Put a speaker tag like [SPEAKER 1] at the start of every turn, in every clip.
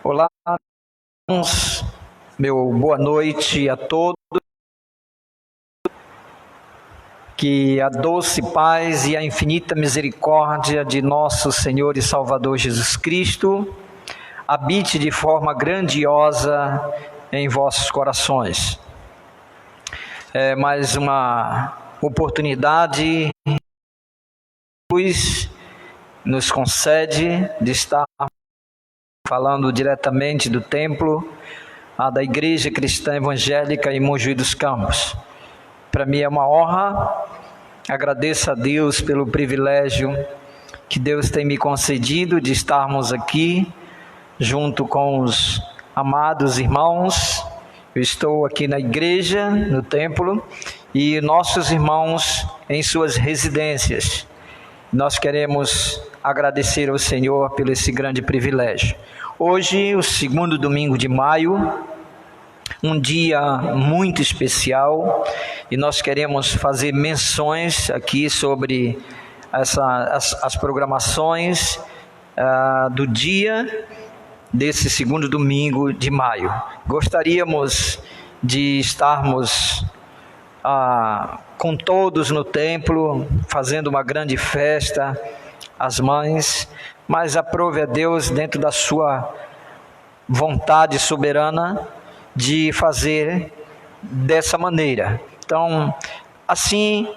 [SPEAKER 1] Olá, irmãos. Meu boa noite a todos. Que a doce paz e a infinita misericórdia de nosso Senhor e Salvador Jesus Cristo habite de forma grandiosa em vossos corações. É mais uma oportunidade que nos concede de estar falando diretamente do templo da Igreja Cristã Evangélica em Mojuí dos Campos. Para mim é uma honra, agradeço a Deus pelo privilégio que Deus tem me concedido de estarmos aqui junto com os amados irmãos. Eu estou aqui na igreja, no templo, e nossos irmãos em suas residências. Nós queremos agradecer ao Senhor pelo esse grande privilégio. Hoje, o segundo domingo de maio, um dia muito especial, e nós queremos fazer menções aqui sobre as programações do dia desse segundo domingo de maio. Gostaríamos de estarmos com todos no templo, fazendo uma grande festa, as mães, mas aprove a Deus, dentro da sua vontade soberana, de fazer dessa maneira. Então, assim,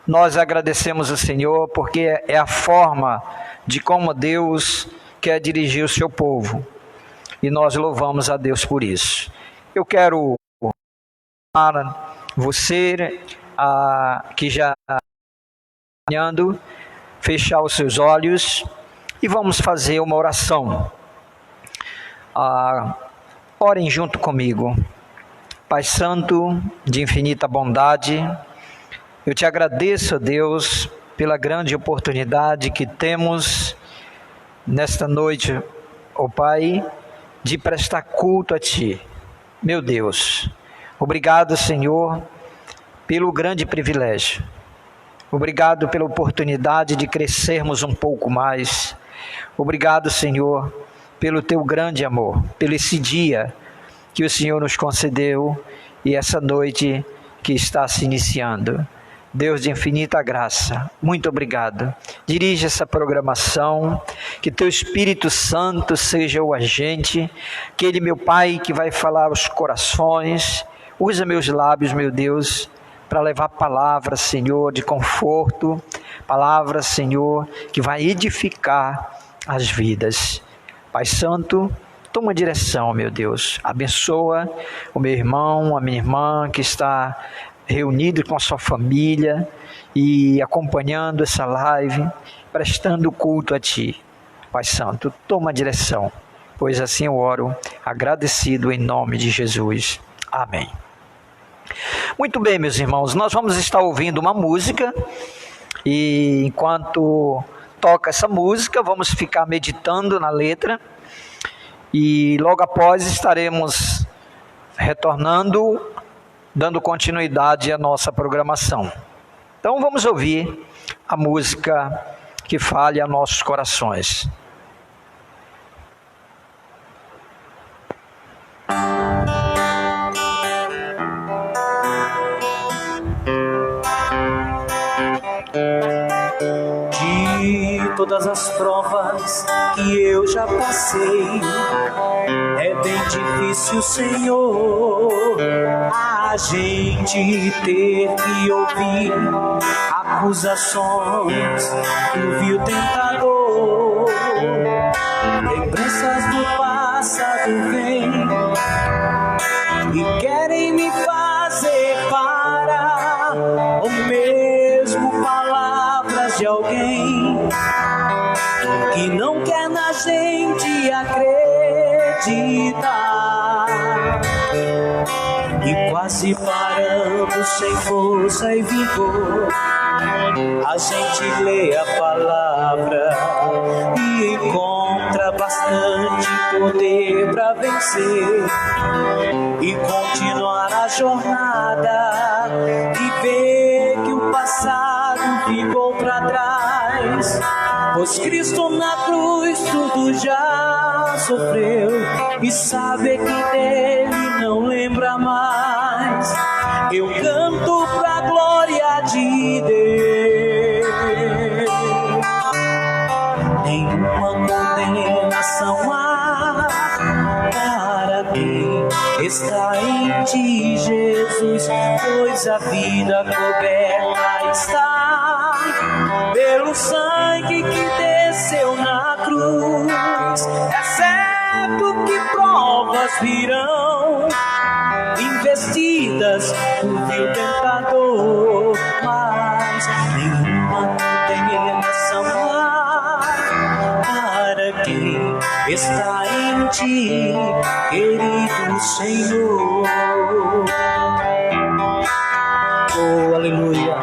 [SPEAKER 1] nós agradecemos ao Senhor, porque é a forma de como Deus quer dirigir o seu povo, e nós louvamos a Deus por isso. Eu quero você que já está caminhando, fechar os seus olhos e vamos fazer uma oração. Orem junto comigo. Pai Santo, de infinita bondade, eu te agradeço, a Deus, pela grande oportunidade que temos nesta noite, ó Pai, de prestar culto a Ti. Meu Deus, obrigado, Senhor, pelo grande privilégio. Obrigado pela oportunidade de crescermos um pouco mais. Obrigado, Senhor, pelo Teu grande amor, pelo esse dia que o Senhor nos concedeu e essa noite que está se iniciando. Deus de infinita graça, muito obrigado. Dirige essa programação, que Teu Espírito Santo seja o agente, aquele, meu Pai, que vai falar aos corações. Usa meus lábios, meu Deus, para levar palavras, Senhor, de conforto, palavras, Senhor, que vai edificar as vidas. Pai Santo, toma direção, meu Deus. Abençoa o meu irmão, a minha irmã que está reunido com a sua família e acompanhando essa live, prestando culto a Ti. Pai Santo, toma direção, pois assim eu oro, agradecido em nome de Jesus. Amém. Muito bem, meus irmãos, nós vamos estar ouvindo uma música e enquanto toca essa música, vamos ficar meditando na letra e logo após estaremos retornando, dando continuidade à nossa programação. Então vamos ouvir a música que fale a nossos corações.
[SPEAKER 2] De todas as provas que eu já passei, é bem difícil, Senhor, a gente ter que ouvir acusações do vil tentador. Lembranças do passado vêm e querem me fazer parar, ou mesmo palavras de alguém que não quer na gente acreditar. E quase paramos sem força e vigor. A gente lê a palavra e encontra bastante poder para vencer e continuar a jornada e ver que o passado ficou para trás, pois Cristo na cruz tudo já já sofreu e sabe que dele não lembra mais. Eu canto pra glória de Deus. Nenhuma condenação há para quem está em ti, Jesus, pois a vida coberta está pelo sangue que desceu na cruz. É certo que provas virão, investidas do vil tentador, mas nenhuma condenação há para quem está em ti, querido Senhor. Oh, aleluia.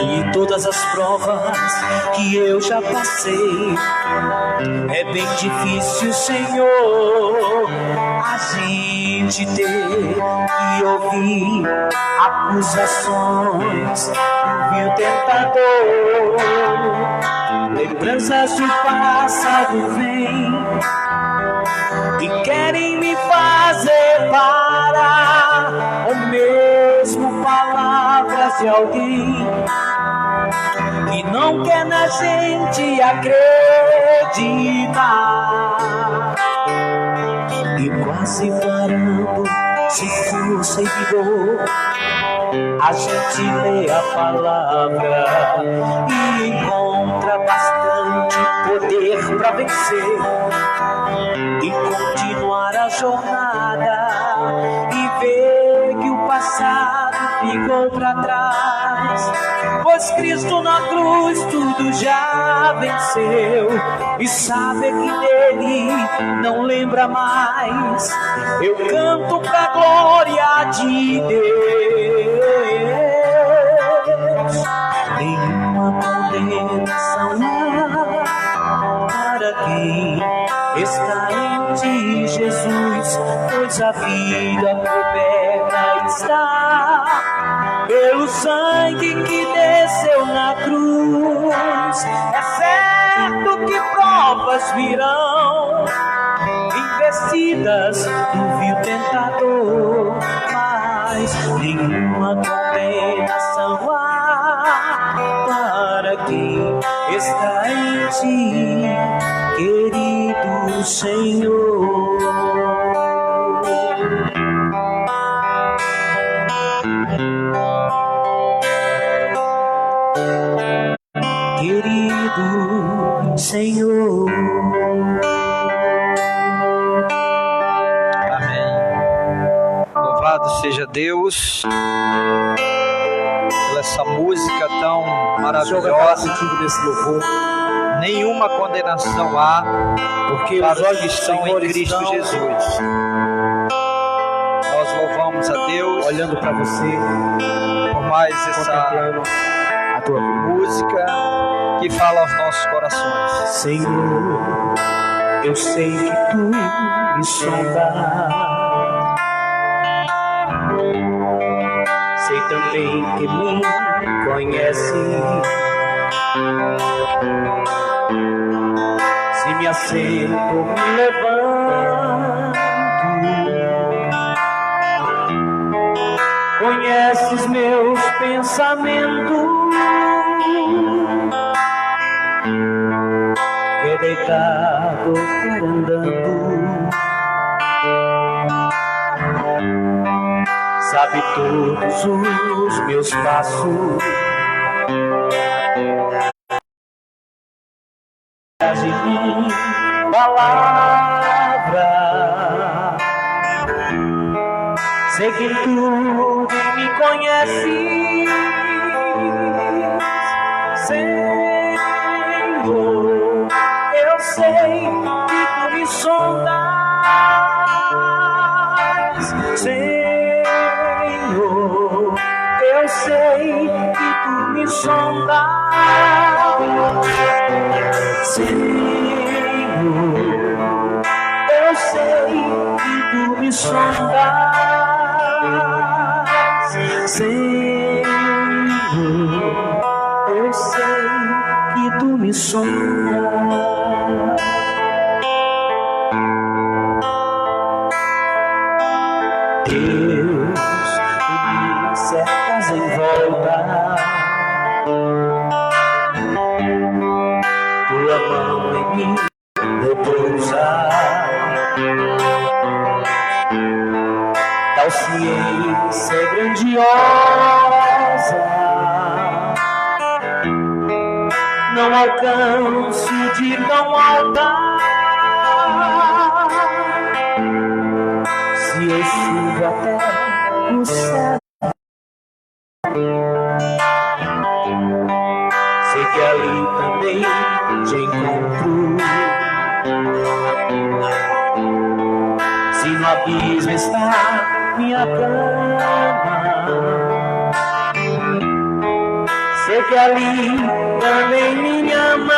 [SPEAKER 2] E todas as provas que eu já passei, é bem difícil, Senhor, a gente ter que ouvir acusações do vil tentador. Lembranças do passado vêm e querem me fazer parar, ou mesmo palavras de alguém que não quer na gente acreditar. E quase parando, se força e vigor, a gente lê a palavra e encontra bastante poder para vencer e continuar a jornada e ver que o passado ficou para trás, pois Cristo na cruz tudo já venceu e sabe que dele não lembra mais. Eu canto pra glória de Deus. Nenhuma condenação há para quem está em ti, Jesus, pois a vida coberta está pelo sangue que desceu na cruz. É certo que provas virão, investidas do vil tentador, mas nenhuma condenação há para quem está em ti, querido Senhor. Querido Senhor.
[SPEAKER 1] Amém. Louvado seja Deus pela essa música tão maravilhosa.
[SPEAKER 2] Desse louvor,
[SPEAKER 1] Nenhuma condenação há
[SPEAKER 2] porque
[SPEAKER 1] para
[SPEAKER 2] os
[SPEAKER 1] os que
[SPEAKER 2] olhos
[SPEAKER 1] estão em Cristo Jesus. Nós louvamos a Deus
[SPEAKER 2] olhando para você,
[SPEAKER 1] por mais essa
[SPEAKER 2] contemplando a tua vida.
[SPEAKER 1] música que fala aos nossos corações.
[SPEAKER 2] Senhor, eu sei que tu me sondas, sei também que me conhece. Se me assento, me levanto, conheces meus pensamentos. Que deitado, quer andando, sabe todos os meus passos. De mim, palavra, sei que tu me conheces, Senhor. Eu sei que tu me sondas, Senhor. Eu sei que tu me sondas, Senhor. Eu sei que tu me sondas, Senhor. Eu sei que tu me sondas. Deus, tu me cercas em volta, tua mão em mim repousa, tal ciência grandiosa não alcanço de tão alta. Se eu subo até o céu, sei que ali também te encontro. Se no abismo está minha cama, sei que ali também me amas,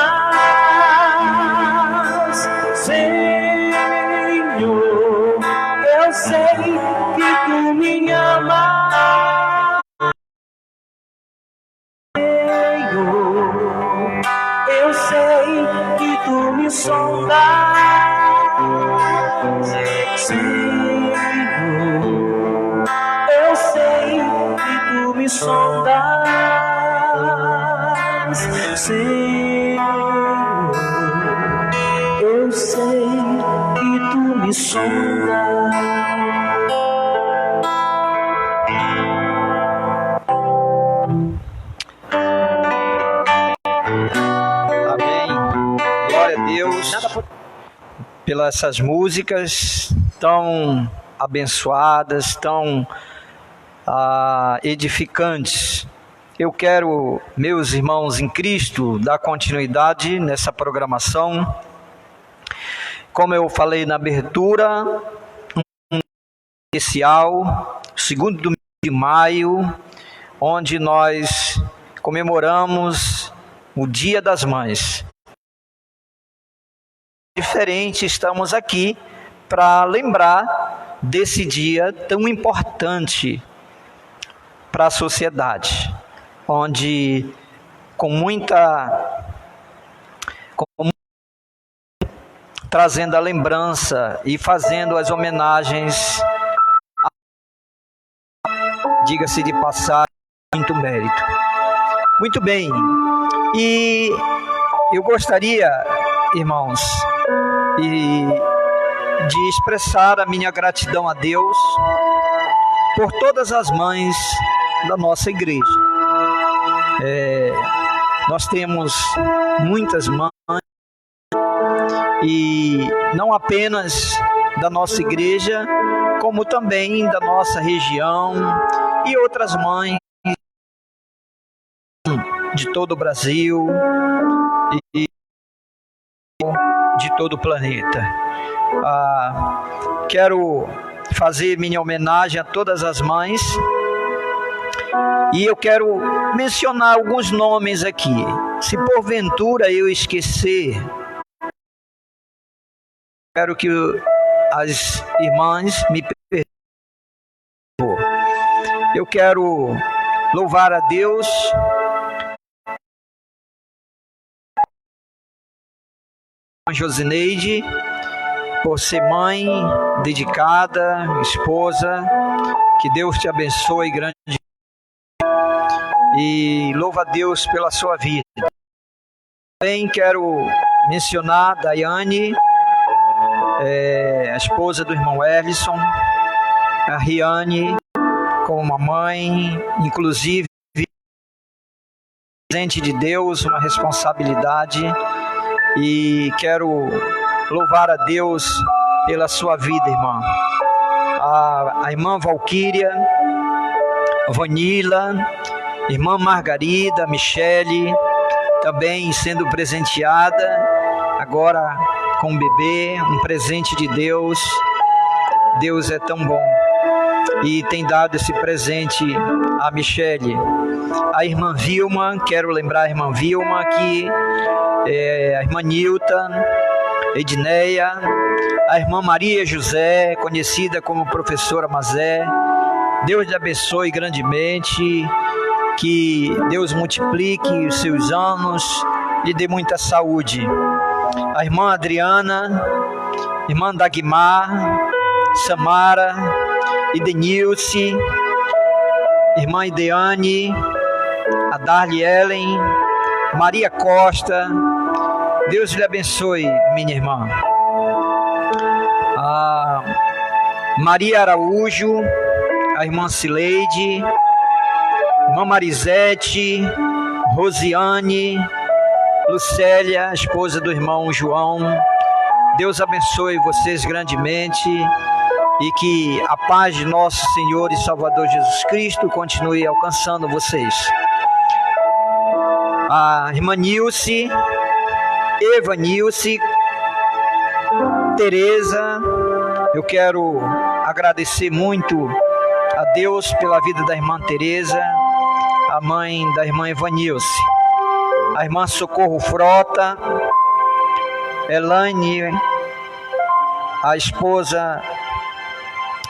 [SPEAKER 2] Senhor. Eu sei que tu me amas, Senhor. Eu sei que tu me sondas, Senhor. Eu sei que tu me sondas, Senhor. Eu sei que tu me sondas.
[SPEAKER 1] Pelas essas músicas tão abençoadas, tão edificantes. Eu quero, meus irmãos em Cristo, dar continuidade nessa programação. Como eu falei na abertura, um especial, segundo domingo de maio, onde nós comemoramos o Dia das Mães. Diferente, estamos aqui para lembrar desse dia tão importante para a sociedade, onde trazendo a lembrança e fazendo as homenagens, diga-se de passagem, muito mérito. Muito bem, e eu gostaria, irmãos, de expressar a minha gratidão a Deus por todas as mães da nossa igreja. Nós temos muitas mães, e não apenas da nossa igreja, como também da nossa região e outras mães de todo o Brasil e de todo o planeta. Quero fazer minha homenagem a todas as mães e eu quero mencionar alguns nomes aqui. Se porventura eu esquecer, quero que as irmãs me perdoem. Eu quero louvar a Deus Josineide, por ser mãe, dedicada, esposa. Que Deus te abençoe grande. E louva a Deus pela sua vida. Também quero mencionar a Daiane, a esposa do irmão Ellison, a Riane, como uma mãe, inclusive presente de Deus, uma responsabilidade. E quero louvar a Deus pela sua vida, irmã. A irmã Valquíria, a Vanila, irmã Margarida, Michele, também sendo presenteada agora com um bebê, um presente de Deus. Deus é tão bom e tem dado esse presente a Michele. A irmã Vilma, quero lembrar a irmã Vilma que a irmã Nilton, Edneia, a irmã Maria José, conhecida como professora Mazé. Deus lhe abençoe grandemente, que Deus multiplique os seus anos lhe dê muita saúde. A irmã Adriana, irmã Dagmar, Samara, Idenilce, irmã Ideane, a Darli Ellen, Maria Costa. Deus lhe abençoe, minha irmã. A Maria Araújo, a irmã Cileide, irmã Marisete, Rosiane, Lucélia, esposa do irmão João. Deus abençoe vocês grandemente e que a paz de nosso Senhor e Salvador Jesus Cristo continue alcançando vocês. A irmã Nilce, Eva Nilce, Tereza, eu quero agradecer muito a Deus pela vida da irmã Tereza, a mãe da irmã Evanilce, a irmã Socorro Frota, Elaine, a esposa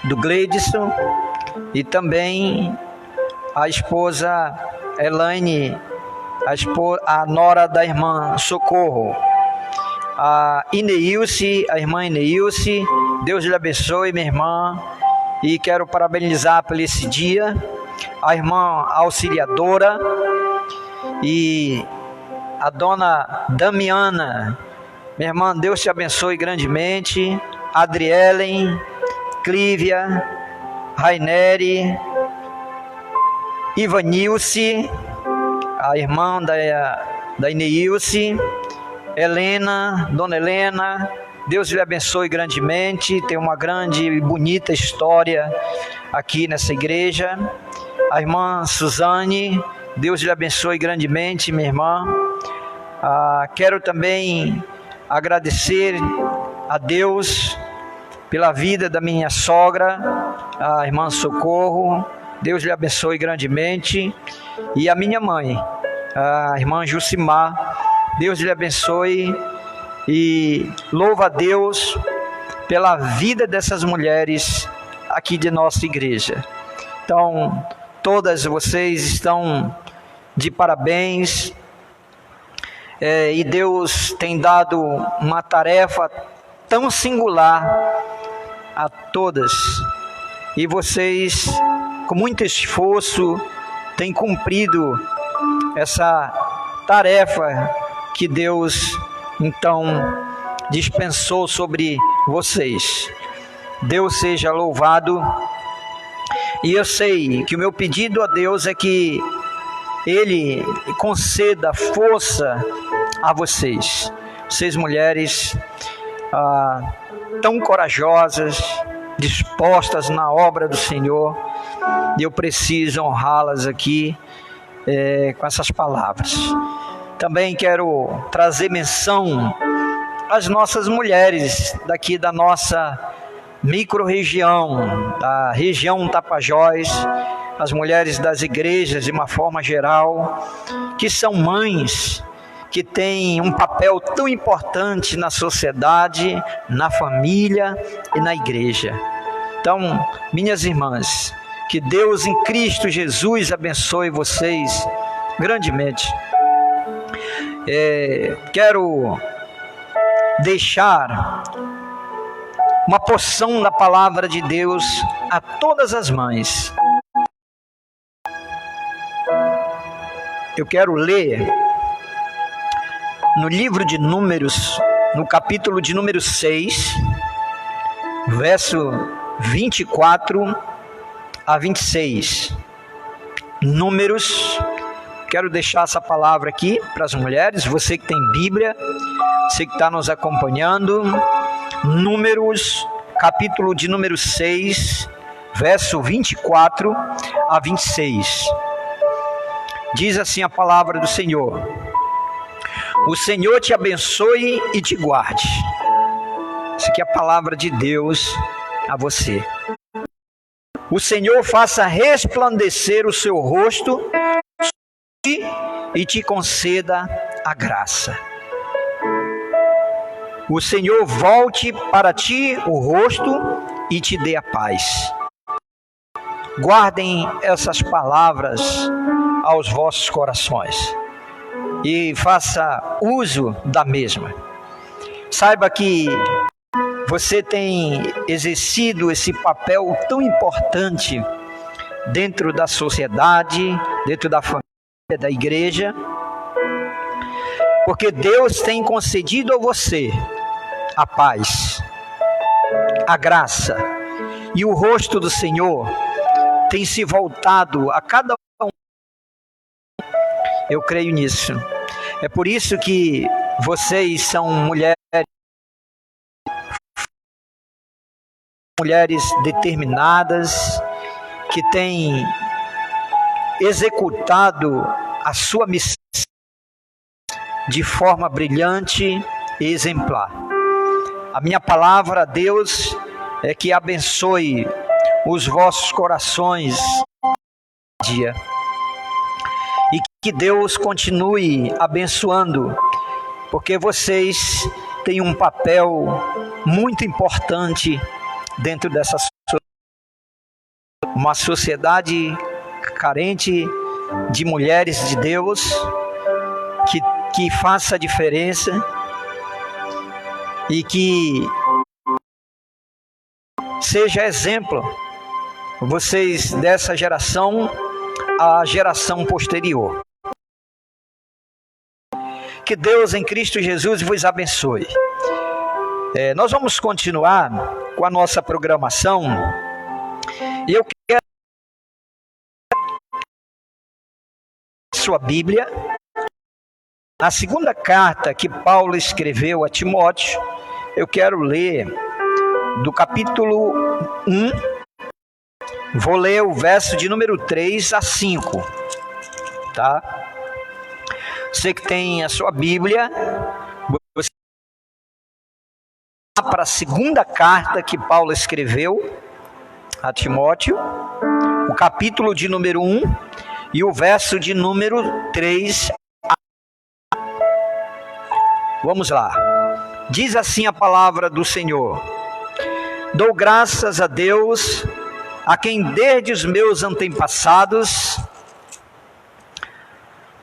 [SPEAKER 1] do Gleidson, e também a esposa Elaine, a nora da irmã Socorro, a Ineilce, a irmã Ineilce. Deus lhe abençoe, minha irmã, e quero parabenizar por esse dia a irmã Auxiliadora e a dona Damiana. Minha irmã, Deus te abençoe grandemente. Adrielen, Clívia, Raineri, Ivanilce, a irmã da Ineilce, Helena, dona Helena. Deus lhe abençoe grandemente. Tem uma grande e bonita história aqui nessa igreja. A irmã Suzane, Deus lhe abençoe grandemente, minha irmã. Quero também agradecer a Deus pela vida da minha sogra, a irmã Socorro. Deus lhe abençoe grandemente. E a minha mãe, a irmã Jucimar. Deus lhe abençoe e louva a Deus pela vida dessas mulheres aqui de nossa igreja. Então, todas vocês estão de parabéns, e Deus tem dado uma tarefa tão singular a todas, e vocês, com muito esforço, têm cumprido essa tarefa que Deus então dispensou sobre vocês. Deus seja louvado. E eu sei que o meu pedido a Deus é que Ele conceda força a vocês mulheres tão corajosas, dispostas na obra do Senhor, e eu preciso honrá-las aqui com essas palavras. Também quero trazer menção às nossas mulheres daqui da nossa micro-região, da região Tapajós, as mulheres das igrejas de uma forma geral, que são mães, que têm um papel tão importante na sociedade, na família e na igreja. Então, minhas irmãs, que Deus em Cristo Jesus abençoe vocês grandemente. Quero deixar uma porção da palavra de Deus a todas as mães. Eu quero ler no livro de Números, no capítulo de número 6, verso 24 a 26. Números. Quero deixar essa palavra aqui para as mulheres, você que tem Bíblia, você que está nos acompanhando. Números, capítulo de número 6, verso 24 a 26. Diz assim a palavra do Senhor: o Senhor te abençoe e te guarde. Isso aqui é a palavra de Deus a você. O Senhor faça resplandecer o seu rosto e te conceda a graça. O Senhor volte para ti o rosto e te dê a paz. Guardem essas palavras aos vossos corações. e faça uso da mesma. Saiba que você tem exercido esse papel tão importante dentro da sociedade, dentro da família, da igreja, porque Deus tem concedido a você a paz, a graça, e o rosto do Senhor tem se voltado a cada um. Eu creio nisso. É por isso que vocês são mulheres determinadas, que têm executado a sua missão de forma brilhante e exemplar. A minha palavra a Deus é que abençoe os vossos corações dia, e que Deus continue abençoando, porque vocês têm um papel muito importante dentro dessa sociedade, uma sociedade carente de mulheres de Deus, que faça a diferença e que seja exemplo, vocês dessa geração, à geração posterior. Que Deus em Cristo Jesus vos abençoe. Nós vamos continuar com a nossa programação, e eu quero sua Bíblia, na segunda carta que Paulo escreveu a Timóteo. Eu quero ler do capítulo 1, vou ler o verso de número 3 a 5, tá? Você que tem a sua Bíblia, você vai para a segunda carta que Paulo escreveu a Timóteo, o capítulo de número 1 e o verso de número 3. Vamos lá. Diz assim a palavra do Senhor: dou graças a Deus, a quem desde os meus antepassados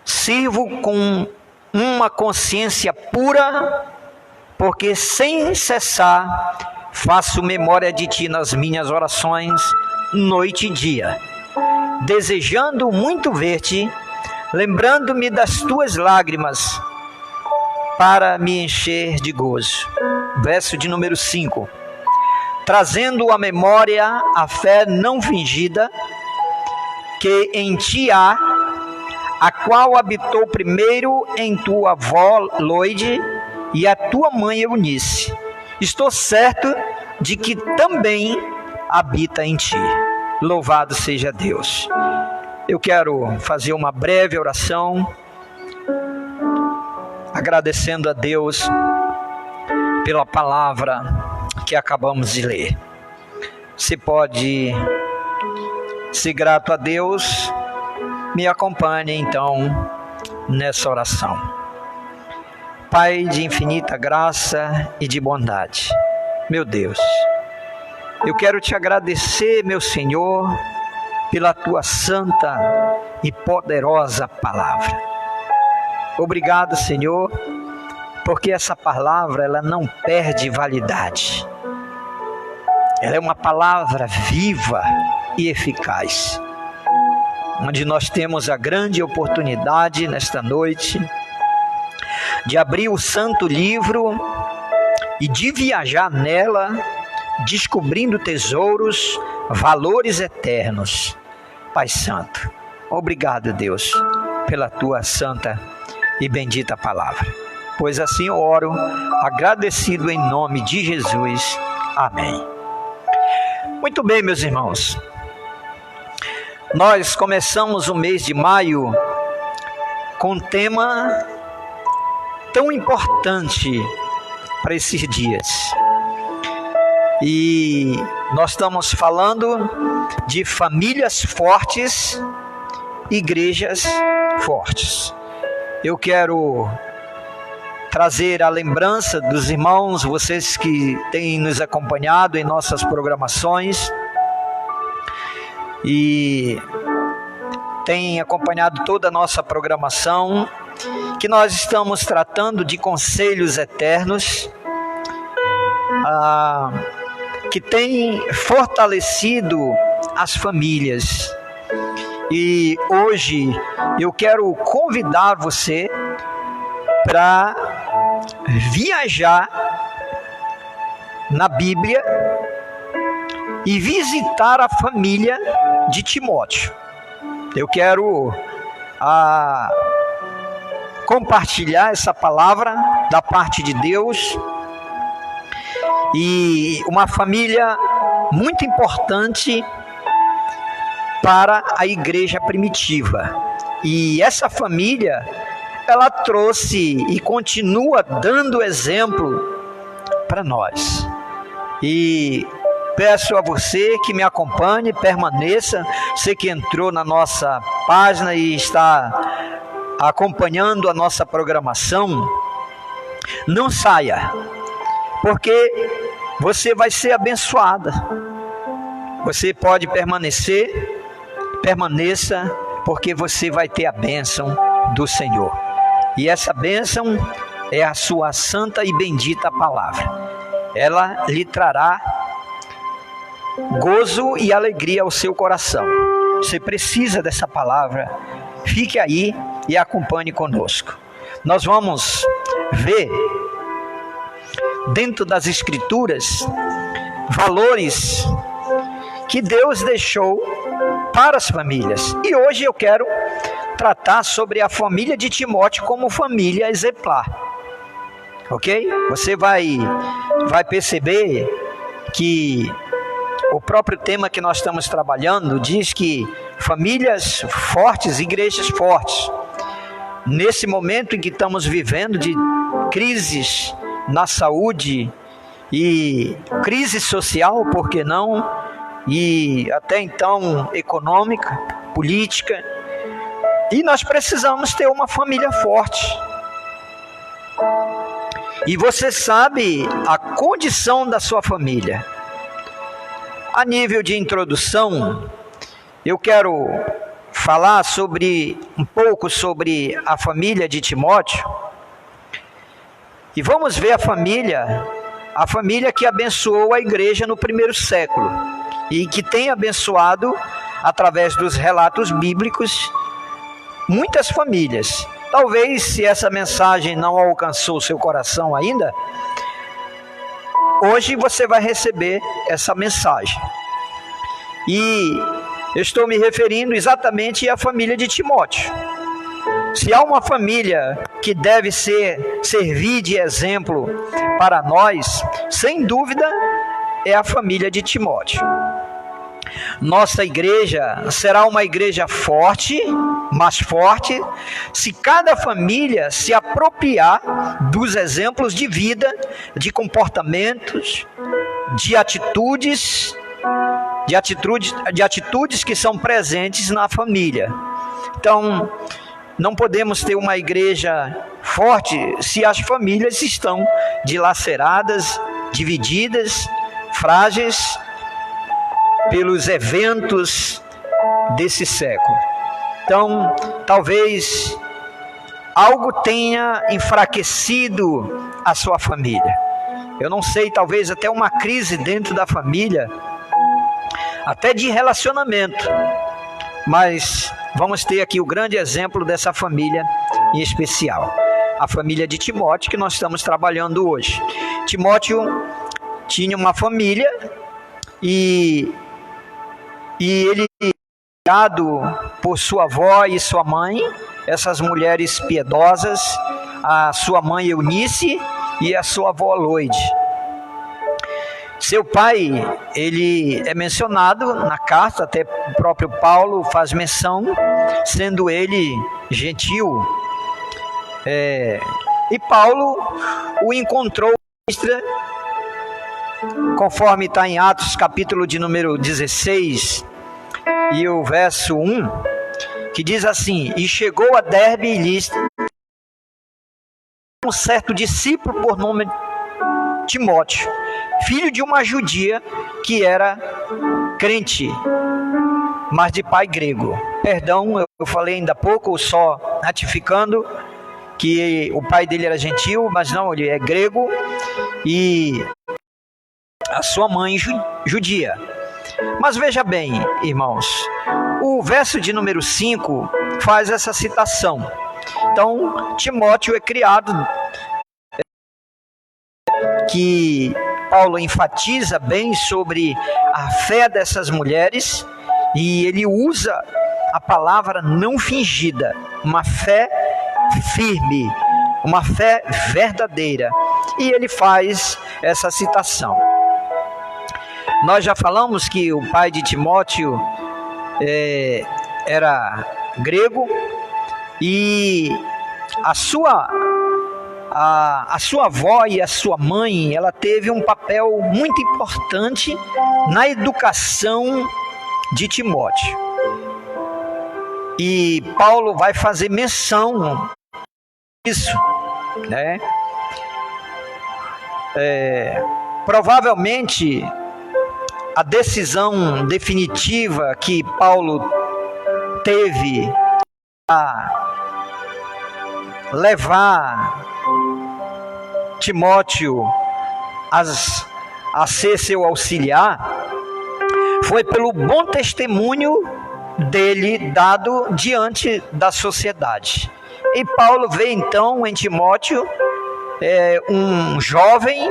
[SPEAKER 1] sirvo com uma consciência pura, porque sem cessar faço memória de ti nas minhas orações, noite e dia, desejando muito ver-te, lembrando-me das tuas lágrimas, para me encher de gozo. Verso de número 5. Trazendo à memória a fé não fingida, que em ti há, a qual habitou primeiro em tua avó Loide e a tua mãe Eunice. Estou certo de que também habita em ti. Louvado seja Deus. Eu quero fazer uma breve oração, agradecendo a Deus pela palavra que acabamos de ler. Você pode ser grato a Deus. Me acompanhe então nessa oração. Pai de infinita graça e de bondade, meu Deus, eu quero te agradecer, meu Senhor, pela tua santa e poderosa palavra. Obrigado, Senhor, porque essa palavra ela não perde validade. Ela é uma palavra viva e eficaz, onde nós temos a grande oportunidade nesta noite de abrir o santo livro e de viajar nela, descobrindo tesouros, valores eternos. Pai Santo, obrigado, Deus, pela tua santa e bendita palavra. Pois assim eu oro, agradecido em nome de Jesus. Amém. Muito bem, meus irmãos. Nós começamos o mês de maio com um tema tão importante para esses dias. E nós estamos falando de famílias fortes, igrejas fortes. Eu quero trazer a lembrança dos irmãos, vocês que têm nos acompanhado em nossas programações e têm acompanhado toda a nossa programação, que nós estamos tratando de conselhos eternos, que tem fortalecido as famílias. E hoje eu quero convidar você para viajar na Bíblia e visitar a família de Timóteo. Eu quero compartilhar essa palavra da parte de Deus, e uma família muito importante para a igreja primitiva. E essa família, ela trouxe e continua dando exemplo para nós. E peço a você que me acompanhe, permaneça, você que entrou na nossa página e está acompanhando a nossa programação, não saia, porque você vai ser abençoada. Você pode permaneça, porque você vai ter a bênção do Senhor. E essa bênção é a sua santa e bendita palavra. Ela lhe trará gozo e alegria ao seu coração. Você precisa dessa palavra. Fique aí e acompanhe conosco. Nós vamos ver dentro das Escrituras valores que Deus deixou para as famílias. E hoje eu quero tratar sobre a família de Timóteo como família exemplar. Ok? Você vai perceber que o próprio tema que nós estamos trabalhando diz que famílias fortes, igrejas fortes. Nesse momento em que estamos vivendo de crises na saúde e crise social, por que não? E até então econômica, política. E nós precisamos ter uma família forte. E você sabe a condição da sua família. A nível de introdução, eu quero falar um pouco sobre a família de Timóteo. E vamos ver a família que abençoou a igreja no primeiro século e que tem abençoado, através dos relatos bíblicos, muitas famílias. Talvez, se essa mensagem não alcançou o seu coração ainda, hoje você vai receber essa mensagem. E eu estou me referindo exatamente à família de Timóteo. Se há uma família que deve servir de exemplo para nós, sem dúvida, é a família de Timóteo. Nossa igreja será uma igreja forte, mais forte, se cada família se apropriar dos exemplos de vida, de comportamentos, de atitudes que são presentes na família. Então, não podemos ter uma igreja forte se as famílias estão dilaceradas, divididas, frágeis pelos eventos desse século. Então, talvez algo tenha enfraquecido a sua família. Eu não sei, talvez até uma crise dentro da família, até de relacionamento. Mas vamos ter aqui o grande exemplo dessa família em especial. A família de Timóteo, que nós estamos trabalhando hoje. Timóteo tinha uma família e ele, criado por sua avó e sua mãe, essas mulheres piedosas, a sua mãe Eunice e a sua avó Loide. Seu pai, ele é mencionado na carta, até o próprio Paulo faz menção, sendo ele gentil. E Paulo o encontrou, conforme está em Atos, capítulo de número 16, e o verso 1, que diz assim: e chegou a Derbe e Listra um certo discípulo por nome Timóteo, filho de uma judia que era crente, mas de pai grego. Perdão, eu falei ainda há pouco, só ratificando, que o pai dele era gentil, mas não, ele é grego, e a sua mãe judia. Mas veja bem, irmãos, o verso de número 5 faz essa citação. Então, Timóteo é criado, que Paulo enfatiza bem sobre a fé dessas mulheres, e ele usa a palavra não fingida, uma fé firme, uma fé verdadeira, e ele faz essa citação. Nós já falamos que o pai de Timóteo era grego, e a sua avó e a sua mãe, ela teve um papel muito importante na educação de Timóteo. E Paulo vai fazer menção disso, né? Provavelmente a decisão definitiva que Paulo teve a levar Timóteo a ser seu auxiliar foi pelo bom testemunho dele dado diante da sociedade. E Paulo vê então em Timóteo um jovem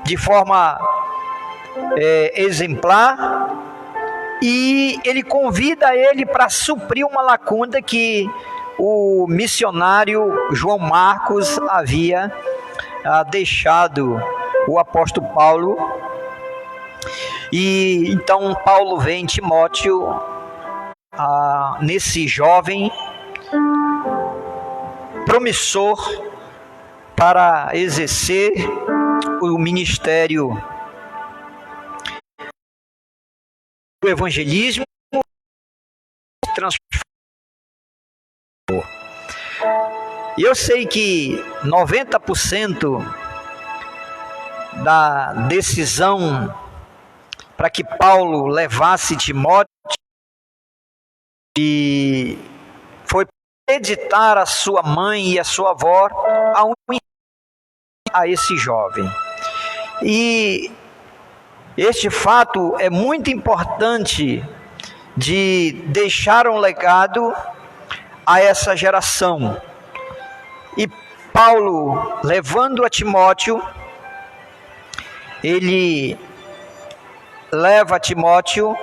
[SPEAKER 1] de forma exemplar, e ele convida ele para suprir uma lacuna que o missionário João Marcos havia deixado o apóstolo Paulo. E então Paulo vê em Timóteo, nesse jovem promissor para exercer o ministério do evangelismo e transformação. E eu sei que 90% da decisão para que Paulo levasse Timóteo e foi acreditar a sua mãe e a sua avó a esse jovem. E este fato é muito importante de deixar um legado a essa geração. E Paulo, levando a Timóteo, ele leva Timóteo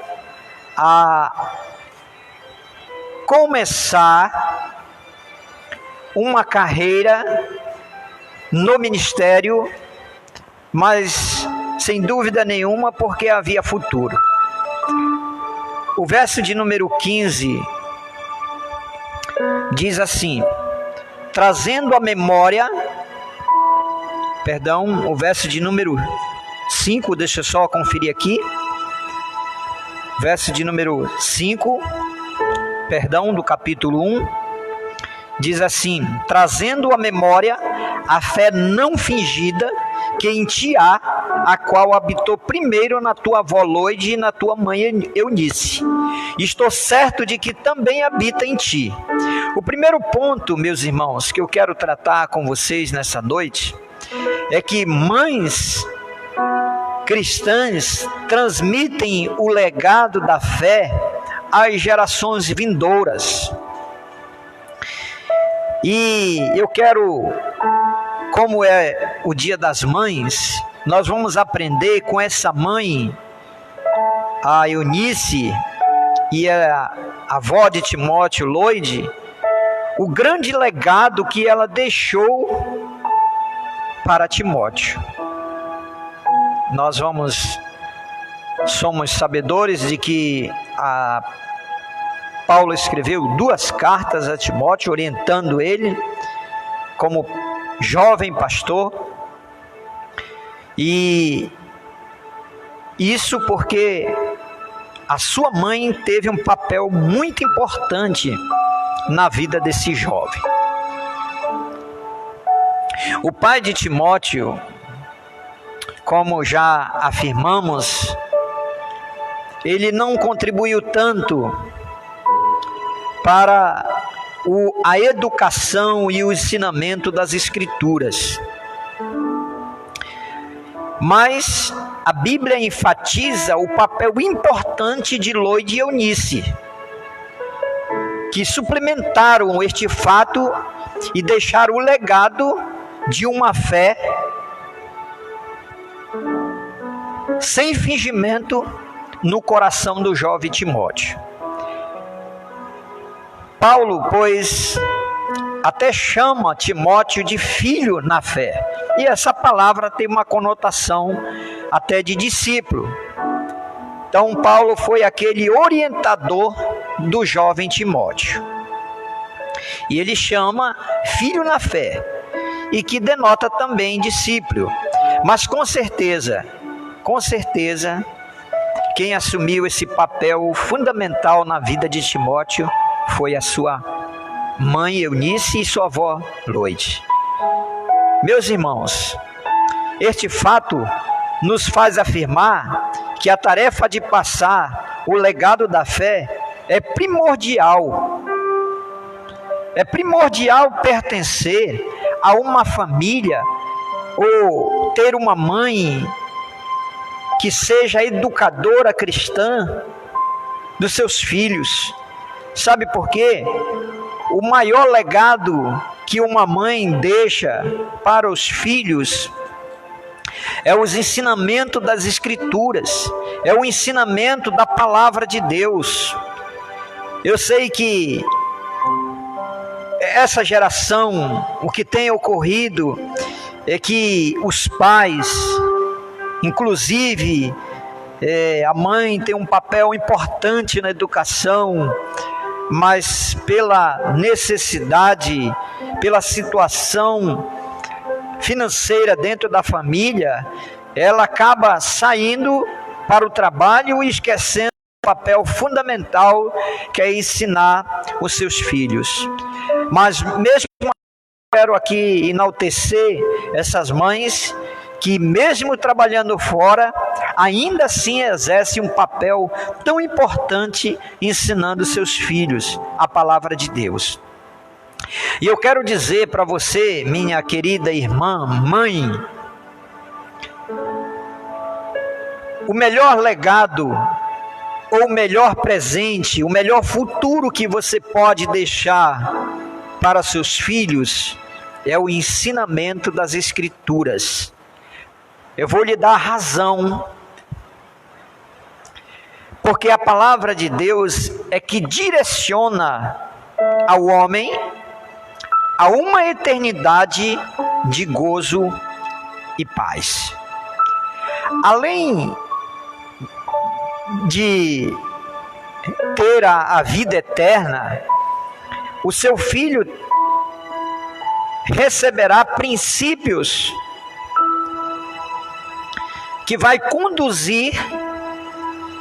[SPEAKER 1] a começar uma carreira no ministério, mas sem dúvida nenhuma porque havia futuro. O verso de número 15 diz assim, trazendo à memória, o verso de número 5, deixa eu só conferir aqui, verso de número 5, do capítulo 1, diz assim, trazendo à memória a fé não fingida que em ti há, a qual habitou primeiro na tua avó Loide e na tua mãe Eunice. Estou certo de que também habita em ti. O primeiro ponto, meus irmãos, que eu quero tratar com vocês nessa noite, é que mães cristãs transmitem o legado da fé às gerações vindouras. E eu quero, como é o Dia das Mães, nós vamos aprender com essa mãe, a Eunice, e a avó de Timóteo, Loide, o grande legado que ela deixou para Timóteo. Nós somos sabedores de que Paulo escreveu 2 cartas a Timóteo, orientando ele como jovem pastor, e isso porque a sua mãe teve um papel muito importante na vida desse jovem. O pai de Timóteo, como já afirmamos, ele não contribuiu tanto para a educação e o ensinamento das Escrituras. Mas a Bíblia enfatiza o papel importante de Lloyd e Eunice, que suplementaram este fato e deixaram o legado de uma fé sem fingimento no coração do jovem Timóteo. Paulo, pois, até chama Timóteo de filho na fé. E essa palavra tem uma conotação até de discípulo. Então, Paulo foi aquele orientador do jovem Timóteo. E ele chama filho na fé, e que denota também discípulo. Mas com certeza, quem assumiu esse papel fundamental na vida de Timóteo foi a sua mãe Eunice e sua avó Lloyd. Meus irmãos, este fato nos faz afirmar que a tarefa de passar o legado da fé é primordial. É primordial pertencer a uma família ou ter uma mãe que seja educadora cristã dos seus filhos. Sabe por quê? O maior legado que uma mãe deixa para os filhos é os ensinamentos das Escrituras, é o ensinamento da palavra de Deus. Eu sei que essa geração, o que tem ocorrido é que os pais, inclusive a mãe, tem um papel importante na educação, mas pela necessidade, pela situação financeira dentro da família, ela acaba saindo para o trabalho e esquecendo o papel fundamental que é ensinar os seus filhos. Mas mesmo eu quero aqui enaltecer essas mães que mesmo trabalhando fora, ainda assim exercem um papel tão importante ensinando seus filhos a palavra de Deus. E eu quero dizer para você, minha querida irmã, mãe, o melhor legado, ou o melhor presente, o melhor futuro que você pode deixar para seus filhos é o ensinamento das Escrituras. Eu vou lhe dar razão, porque a palavra de Deus é que direciona ao homem a uma eternidade de gozo e paz. Além de ter a vida eterna, o seu filho receberá princípios que vai conduzir,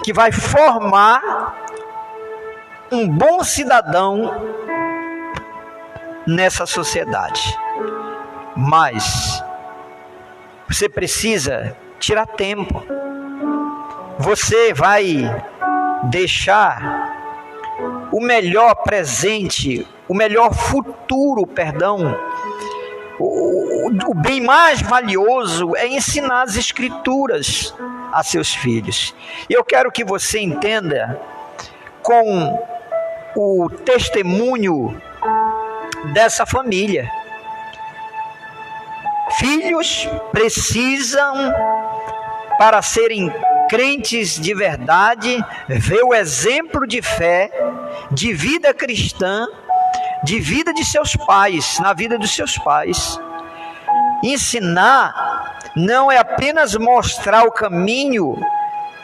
[SPEAKER 1] que vai formar um bom cidadão nessa sociedade. Mas você precisa tirar tempo. Você vai deixar o melhor presente, o melhor futuro, o bem mais valioso é ensinar as Escrituras a seus filhos. E eu quero que você entenda com o testemunho dessa família. Filhos precisam, para serem crentes de verdade, ver o exemplo de fé, de vida cristã, de vida de seus pais, na vida dos seus pais. Ensinar não é apenas mostrar o caminho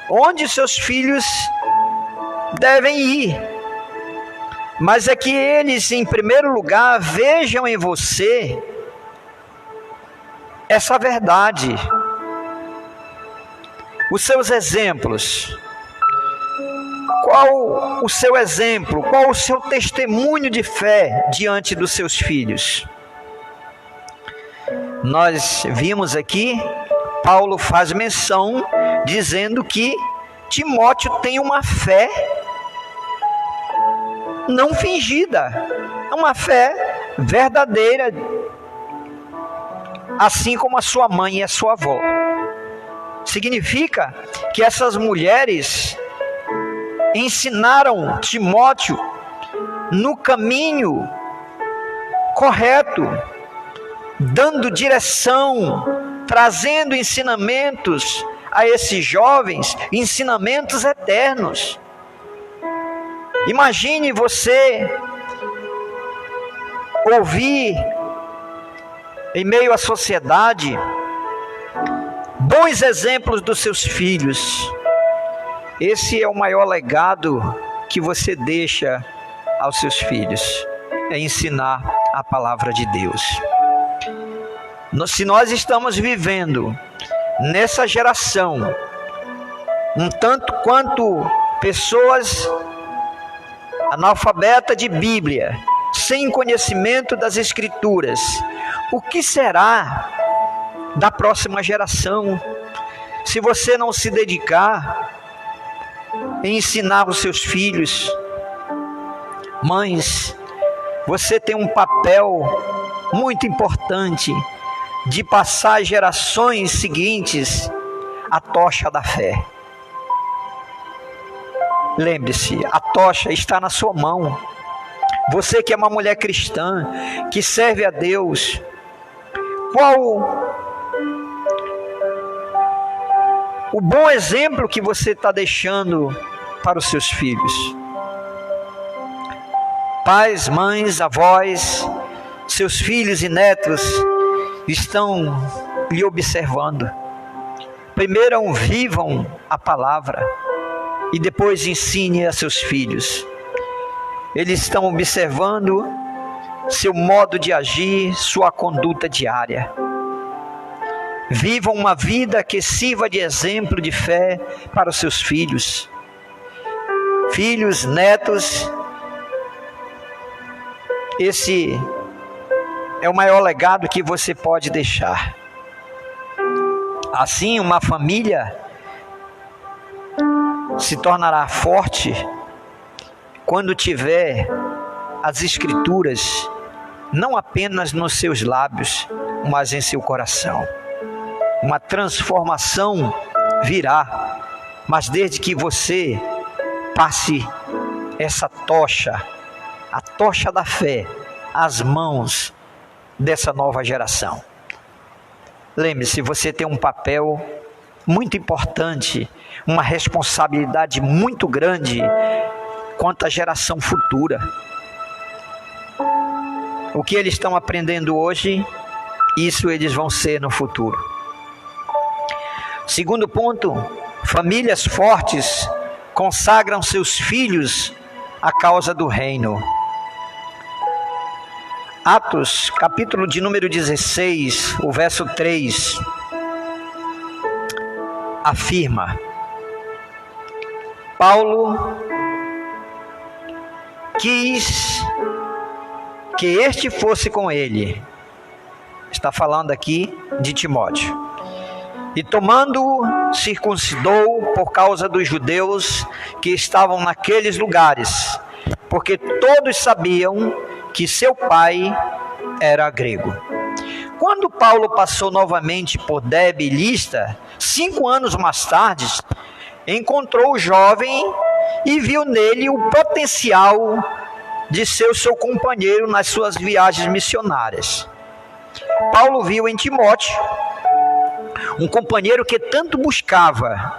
[SPEAKER 1] onde seus filhos devem ir, mas é que eles, em primeiro lugar, vejam em você essa verdade, os seus exemplos. Qual o seu exemplo? Qual o seu testemunho de fé diante dos seus filhos? Nós vimos aqui, Paulo faz menção, dizendo que Timóteo tem uma fé não fingida, uma fé verdadeira, assim como a sua mãe e a sua avó. Significa que essas mulheres ensinaram Timóteo no caminho correto, dando direção, trazendo ensinamentos a esses jovens, ensinamentos eternos. Imagine você ouvir em meio à sociedade bons exemplos dos seus filhos. Esse é o maior legado que você deixa aos seus filhos, é ensinar a palavra de Deus. Se nós estamos vivendo nessa geração, um tanto quanto pessoas analfabetas de Bíblia, sem conhecimento das Escrituras, o que será da próxima geração se você não se dedicar em ensinar os seus filhos? Mães, você tem um papel muito importante de passar às gerações seguintes a tocha da fé. Lembre-se, a tocha está na sua mão. Você que é uma mulher cristã, que serve a Deus, qual o bom exemplo que você está deixando para os seus filhos? Pais, mães, avós, seus filhos e netos estão lhe observando. Primeiro vivam a palavra e depois ensine a seus filhos. Eles estão observando seu modo de agir, sua conduta diária. Vivam uma vida que sirva de exemplo de fé para os seus filhos. Filhos, netos, esse é o maior legado que você pode deixar. Assim, uma família se tornará forte quando tiver as Escrituras não apenas nos seus lábios, mas em seu coração. Uma transformação virá, mas desde que você passe essa tocha, a tocha da fé, às mãos dessa nova geração. Lembre-se, você tem um papel muito importante, uma responsabilidade muito grande quanto à geração futura. O que eles estão aprendendo hoje, isso eles vão ser no futuro. Segundo ponto, famílias fortes consagram seus filhos à causa do reino. Atos, capítulo de número 16, o verso 3, afirma: Paulo quis que este fosse com ele. Está falando aqui de Timóteo. E tomando-o, circuncidou por causa dos judeus que estavam naqueles lugares, porque todos sabiam que seu pai era grego. Quando Paulo passou novamente por Derbe e Listra, 5 anos mais tarde, encontrou o jovem e viu nele o potencial de ser o seu companheiro nas suas viagens missionárias. Paulo viu em Timóteo um companheiro que tanto buscava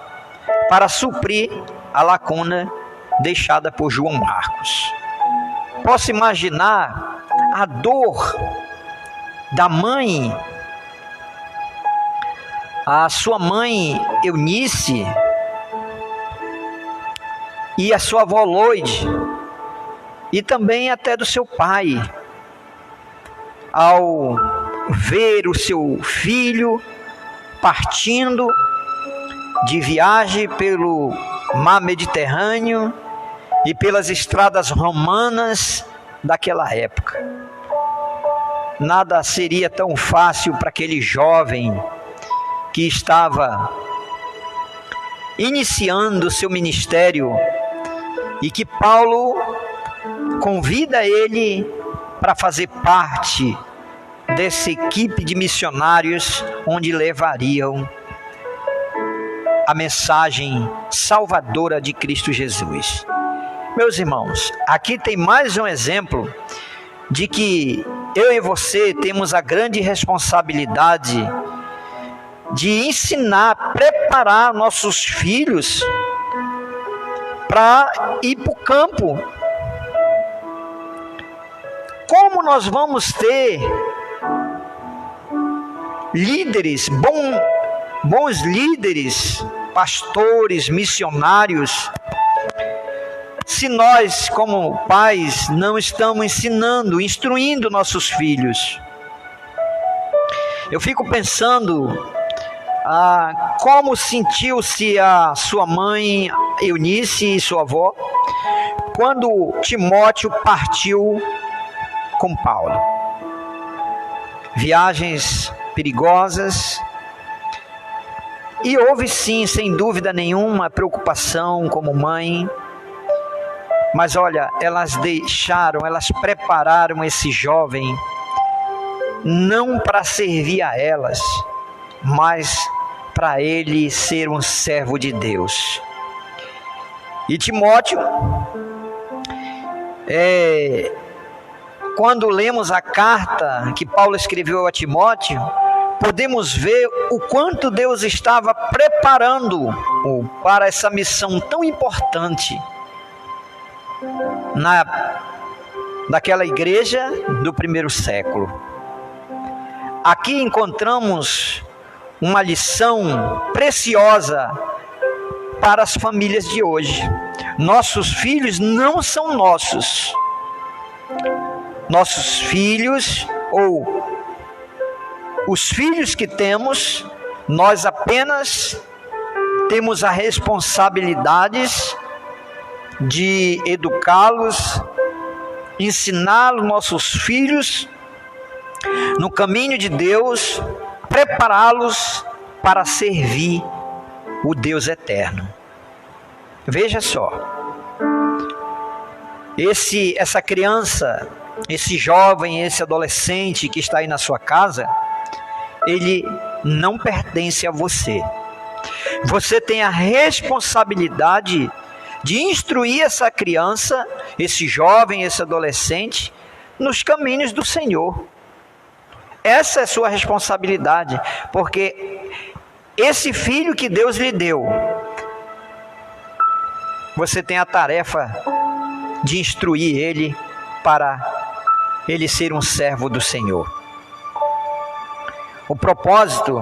[SPEAKER 1] para suprir a lacuna deixada por João Marcos. Posso imaginar a dor da mãe, a sua mãe Eunice e a sua avó Loide, e também até do seu pai, ao ver o seu filho partindo de viagem pelo mar Mediterrâneo e pelas estradas romanas daquela época. Nada seria tão fácil para aquele jovem que estava iniciando o seu ministério e que Paulo convida ele para fazer parte dessa equipe de missionários onde levariam a mensagem salvadora de Cristo Jesus. Meus irmãos, aqui tem mais um exemplo de que eu e você temos a grande responsabilidade de ensinar, preparar nossos filhos para ir para o campo. Como nós vamos ter líderes, bons líderes, pastores, missionários, se nós, como pais, não estamos ensinando, instruindo nossos filhos? Eu fico pensando como sentiu-se a sua mãe Eunice e sua avó quando Timóteo partiu com Paulo. Viagens perigosas, e houve sim, sem dúvida nenhuma, preocupação como mãe, mas olha, elas prepararam esse jovem não para servir a elas, mas para ele ser um servo de Deus. E Timóteo, quando lemos a carta que Paulo escreveu a Timóteo, podemos ver o quanto Deus estava preparando-o para essa missão tão importante daquela igreja do primeiro século. Aqui encontramos uma lição preciosa para as famílias de hoje. Nossos filhos não são nossos. Nossos filhos, ou os filhos que temos, nós apenas temos a responsabilidade de educá-los, ensinar nossos filhos no caminho de Deus, prepará-los para servir o Deus eterno. Veja só, essa criança, esse jovem, esse adolescente que está aí na sua casa, ele não pertence a você. Você tem a responsabilidade de instruir essa criança, esse jovem, esse adolescente, nos caminhos do Senhor. Essa é a sua responsabilidade, porque esse filho que Deus lhe deu, você tem a tarefa de instruir ele para ele ser um servo do Senhor. O propósito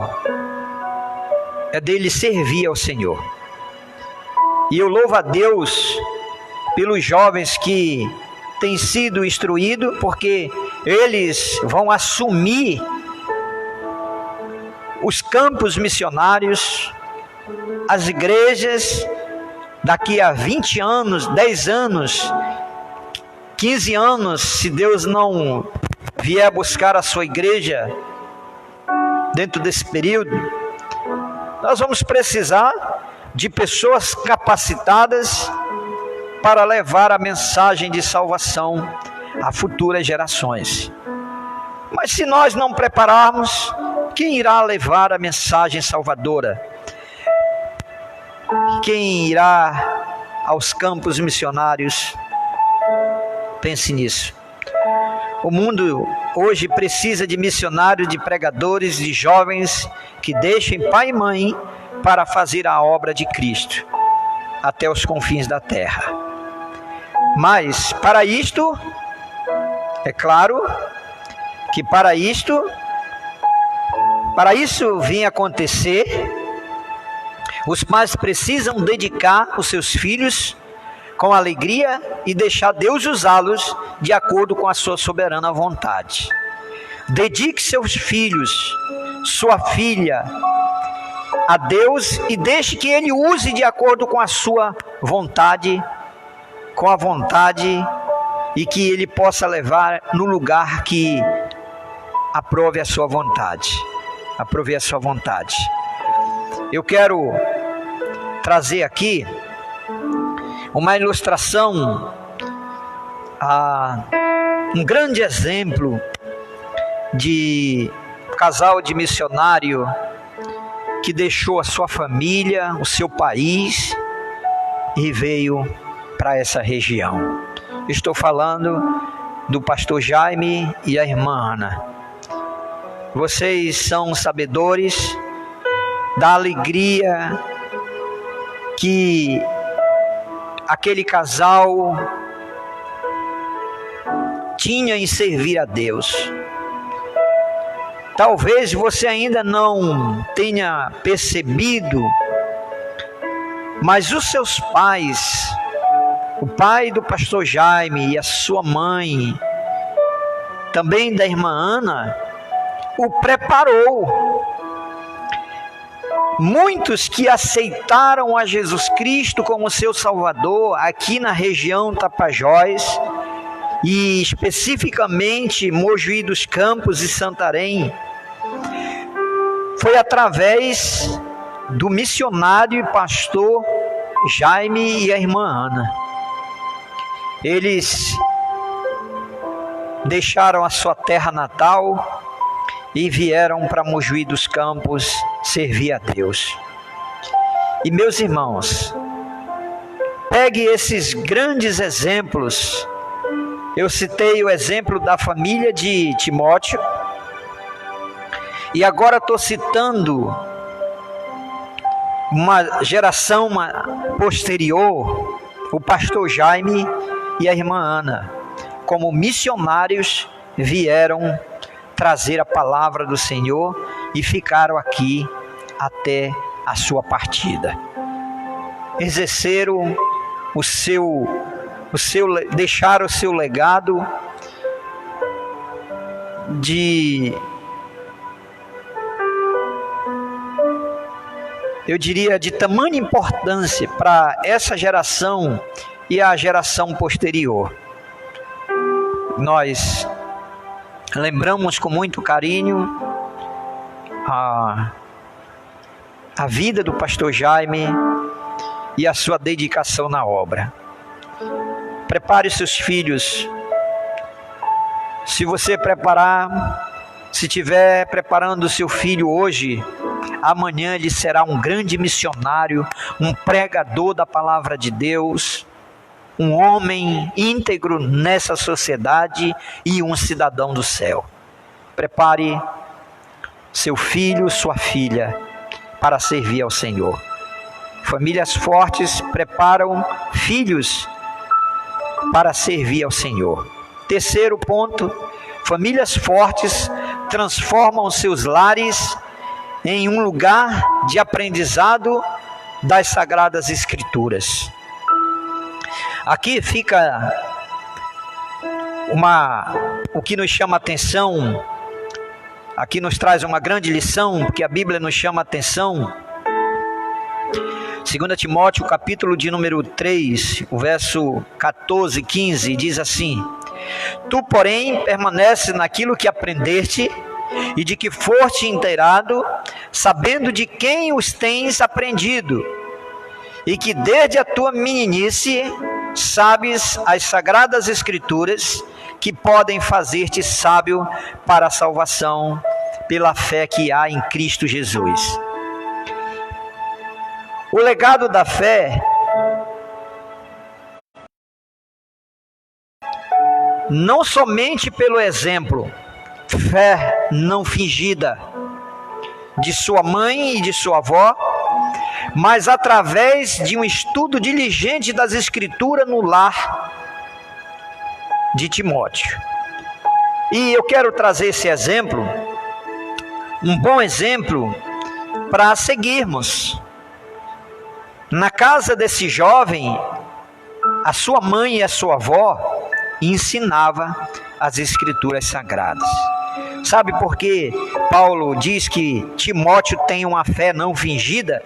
[SPEAKER 1] é dele servir ao Senhor. E eu louvo a Deus pelos jovens que têm sido instruídos, porque eles vão assumir os campos missionários, as igrejas, daqui a 20 anos, 10 anos, 15 anos, se Deus não vier buscar a sua igreja dentro desse período, nós vamos precisar de pessoas capacitadas para levar a mensagem de salvação a futuras gerações. Mas se nós não prepararmos, quem irá levar a mensagem salvadora? Quem irá aos campos missionários? Pense nisso. O mundo hoje precisa de missionários, de pregadores, de jovens que deixem pai e mãe para fazer a obra de Cristo até os confins da terra. Mas para isto, é claro que para isso vir acontecer, os pais precisam dedicar os seus filhos com alegria e deixar Deus usá-los de acordo com a sua soberana vontade. Dedique seus filhos, sua filha, a Deus e deixe que Ele use de acordo com a sua vontade, com a vontade, e que Ele possa levar no lugar que aprove a sua vontade. Aprove a sua vontade. Eu quero trazer aqui uma ilustração um grande exemplo de casal de missionário que deixou a sua família, o seu país e veio para essa região. Estou falando do pastor Jaime e a irmã Ana. Vocês são sabedores da alegria que aquele casal tinha em servir a Deus. Talvez você ainda não tenha percebido, mas os seus pais, o pai do pastor Jaime e a sua mãe, também da irmã Ana, o preparou. Muitos que aceitaram a Jesus Cristo como seu Salvador aqui na região Tapajós e especificamente Mojuí dos Campos e Santarém, foi através do missionário e pastor Jaime e a irmã Ana. Eles deixaram a sua terra natal e vieram para Mojuí dos Campos servir a Deus. E meus irmãos, pegue esses grandes exemplos. Eu citei o exemplo da família de Timóteo, e agora estou citando uma geração posterior, o pastor Jaime e a irmã Ana, como missionários vieram trazer a palavra do Senhor e ficaram aqui até a sua partida. Exerceram deixaram o seu legado de, eu diria, de tamanha importância para essa geração e a geração posterior. Nós lembramos com muito carinho a vida do pastor Jaime e a sua dedicação na obra. Prepare seus filhos. Se você se estiver preparando o seu filho hoje, amanhã ele será um grande missionário, um pregador da palavra de Deus, um homem íntegro nessa sociedade e um cidadão do céu. Prepare seu filho, sua filha, para servir ao Senhor. Famílias fortes preparam filhos para servir ao Senhor. Terceiro ponto, famílias fortes transformam seus lares em um lugar de aprendizado das Sagradas Escrituras. Aqui fica o que nos chama a atenção, aqui nos traz uma grande lição, porque a Bíblia nos chama a atenção. 2 Timóteo, capítulo de número 3, o verso 14 e 15, diz assim: Tu, porém, permanece naquilo que aprendeste e de que foste inteirado, sabendo de quem os tens aprendido, e que desde a tua meninice sabes as Sagradas Escrituras, que podem fazer-te sábio para a salvação pela fé que há em Cristo Jesus. O legado da fé não somente pelo exemplo, fé não fingida de sua mãe e de sua avó, mas através de um estudo diligente das Escrituras no lar de Timóteo. E eu quero trazer esse exemplo, um bom exemplo para seguirmos. Na casa desse jovem, a sua mãe e a sua avó ensinavam as Escrituras Sagradas. Sabe por que Paulo diz que Timóteo tem uma fé não fingida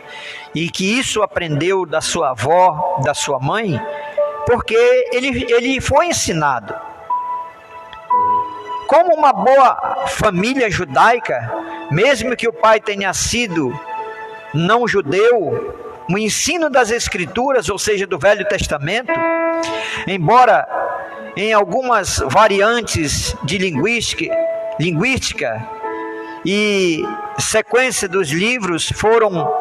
[SPEAKER 1] e que isso aprendeu da sua avó, da sua mãe? Porque ele foi ensinado. Como uma boa família judaica, mesmo que o pai tenha sido não judeu, o ensino das Escrituras, ou seja, do Velho Testamento, embora em algumas variantes de linguística e sequência dos livros foram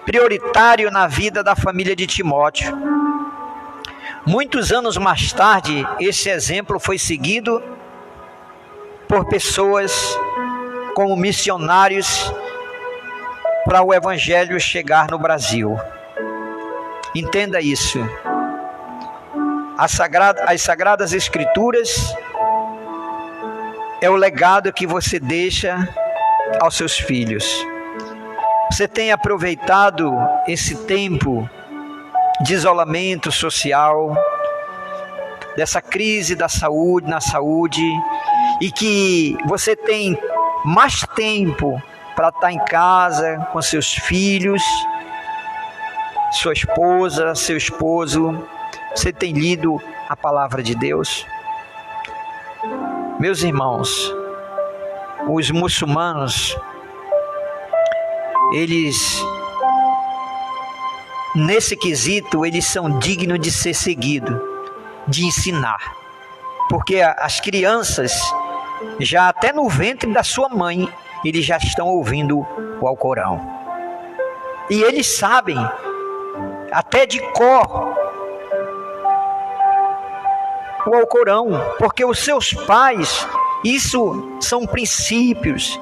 [SPEAKER 1] prioritários na vida da família de Timóteo. Muitos anos mais tarde, esse exemplo foi seguido por pessoas como missionários para o evangelho chegar no Brasil. Entenda isso. As Sagradas Escrituras é o legado que você deixa aos seus filhos. Você tem aproveitado esse tempo de isolamento social, dessa crise da saúde, e que você tem mais tempo para estar em casa com seus filhos, sua esposa, seu esposo. Você tem lido a palavra de Deus? Meus irmãos, os muçulmanos, eles, nesse quesito, eles são dignos de ser seguidos, de ensinar. Porque as crianças, já até no ventre da sua mãe, eles já estão ouvindo o Alcorão. E eles sabem, até de cor, o Alcorão, porque os seus pais, isso são princípios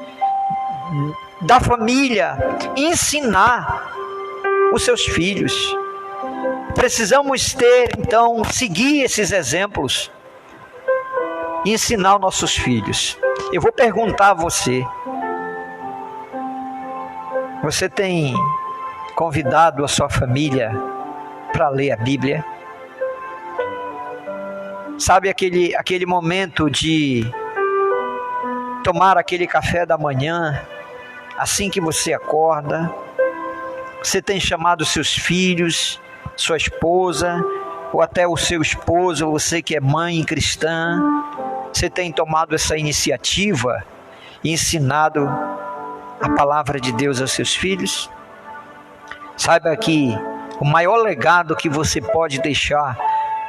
[SPEAKER 1] da família, ensinar os seus filhos. Precisamos então, seguir esses exemplos e ensinar os nossos filhos. Eu vou perguntar a você: você tem convidado a sua família para ler a Bíblia? Sabe aquele momento de tomar aquele café da manhã, assim que você acorda? Você tem chamado seus filhos, sua esposa, ou até o seu esposo, você que é mãe cristã, você tem tomado essa iniciativa e ensinado a palavra de Deus aos seus filhos? Saiba que o maior legado que você pode deixar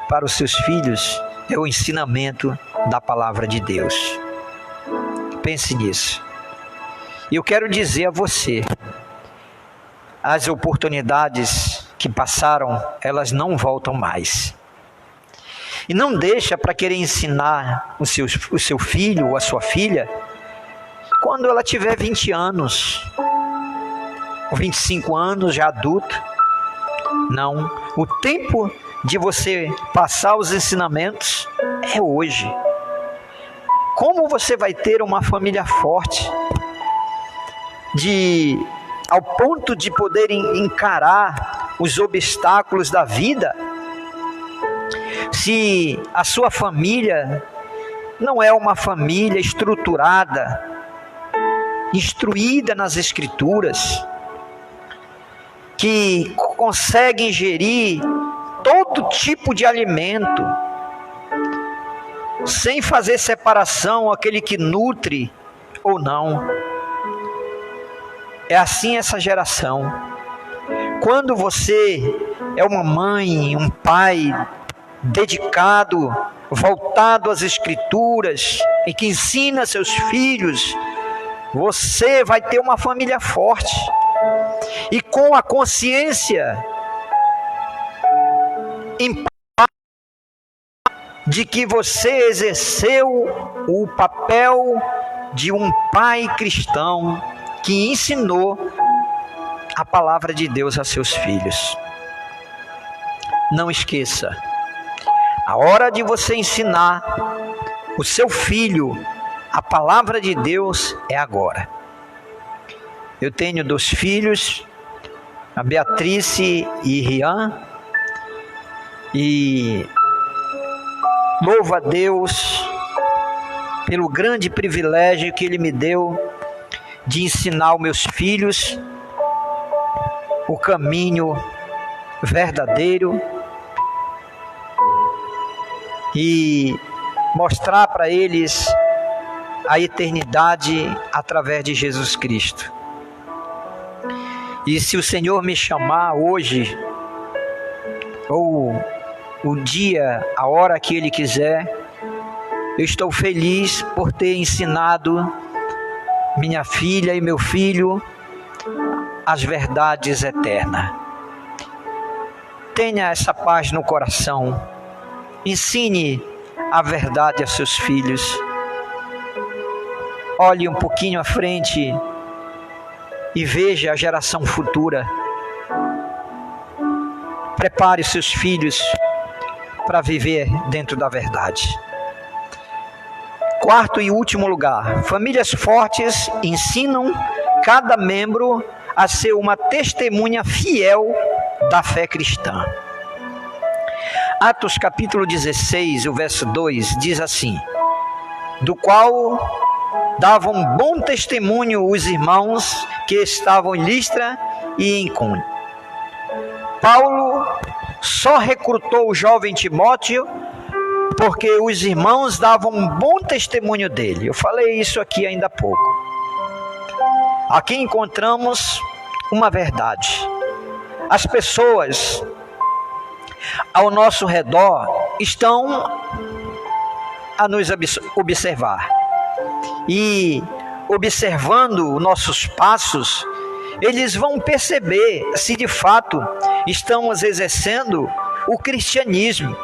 [SPEAKER 1] para os seus filhos é o ensinamento da palavra de Deus. Pense nisso. E eu quero dizer a você, as oportunidades que passaram, elas não voltam mais. E não deixa para querer ensinar o seu filho ou a sua filha quando ela tiver 20 anos, ou 25 anos, já adulto. Não, o tempo de você passar os ensinamentos é hoje. Como você vai ter uma família forte, ao ponto de poder encarar os obstáculos da vida, se a sua família não é uma família estruturada, instruída nas Escrituras, que consegue ingerir todo tipo de alimento, sem fazer separação, aquele que nutre ou não? É assim essa geração. Quando você é uma mãe, um pai dedicado, voltado às Escrituras, e que ensina seus filhos, você vai ter uma família forte, e com a consciência em paz de que você exerceu o papel de um pai cristão que ensinou a palavra de Deus a seus filhos. Não esqueça, a hora de você ensinar o seu filho a palavra de Deus é agora. Eu tenho 2 filhos, a Beatrice e Rian, e louvo a Deus pelo grande privilégio que Ele me deu de ensinar aos meus filhos o caminho verdadeiro e mostrar para eles a eternidade através de Jesus Cristo. E se o Senhor me chamar hoje, ou o dia, a hora que Ele quiser. Eu estou feliz por ter ensinado minha filha e meu filho as verdades eternas. Tenha essa paz no coração. Ensine a verdade a seus filhos. Olhe um pouquinho à frente e veja a geração futura. Prepare seus filhos para viver dentro da verdade. Quarto e último lugar, famílias fortes ensinam cada membro a ser uma testemunha fiel da fé cristã. Atos capítulo 16, o verso 2, diz assim: do qual davam bom testemunho os irmãos que estavam em Listra e em Icônio. Paulo só recrutou o jovem Timóteo porque os irmãos davam um bom testemunho dele. Eu falei isso aqui ainda há pouco. Aqui encontramos uma verdade. As pessoas ao nosso redor estão a nos observar. E observando nossos passos, eles vão perceber se de fato estamos exercendo o cristianismo.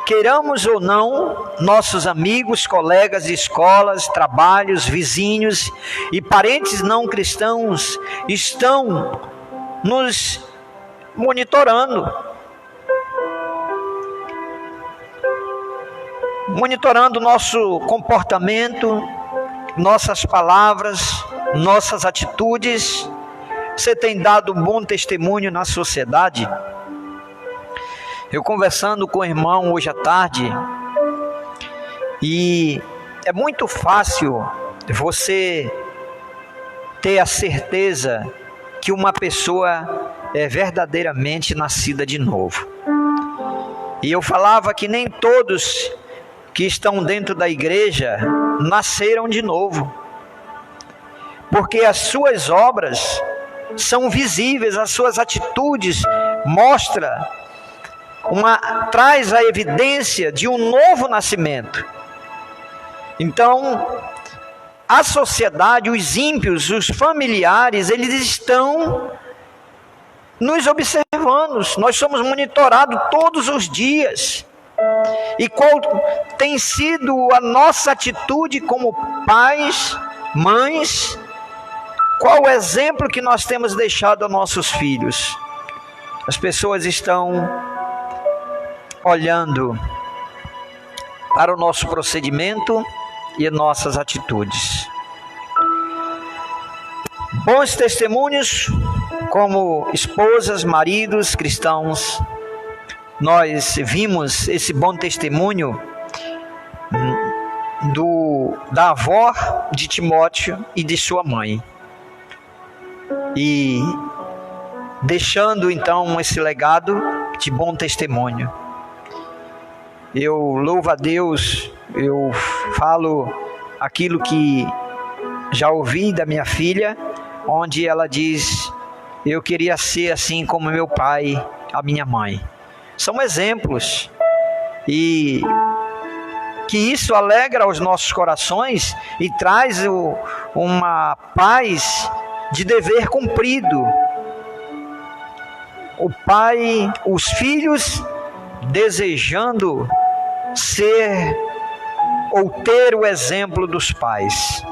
[SPEAKER 1] Queiramos ou não, nossos amigos, colegas de escolas, trabalhos, vizinhos e parentes não cristãos estão nos monitorando nosso comportamento, nossas palavras, nossas atitudes. Você tem dado um bom testemunho na sociedade? Eu conversando com o irmão hoje à tarde, e é muito fácil você ter a certeza que uma pessoa é verdadeiramente nascida de novo. E eu falava que nem todos que estão dentro da igreja nasceram de novo, porque as suas obras são visíveis, as suas atitudes traz a evidência de um novo nascimento. Então, a sociedade, os ímpios, os familiares, eles estão nos observando. Nós somos monitorados todos os dias. E qual tem sido a nossa atitude como pais, mães? Qual o exemplo que nós temos deixado a nossos filhos? As pessoas estão olhando para o nosso procedimento e nossas atitudes. Bons testemunhos como esposas, maridos cristãos. Nós vimos esse bom testemunho da avó de Timóteo e de sua mãe. E deixando então esse legado de bom testemunho. Eu louvo a Deus, eu falo aquilo que já ouvi da minha filha, onde ela diz: eu queria ser assim como meu pai, a minha mãe. São exemplos, e que isso alegra os nossos corações e traz uma paz de dever cumprido. O pai, os filhos desejando ser ou ter o exemplo dos pais.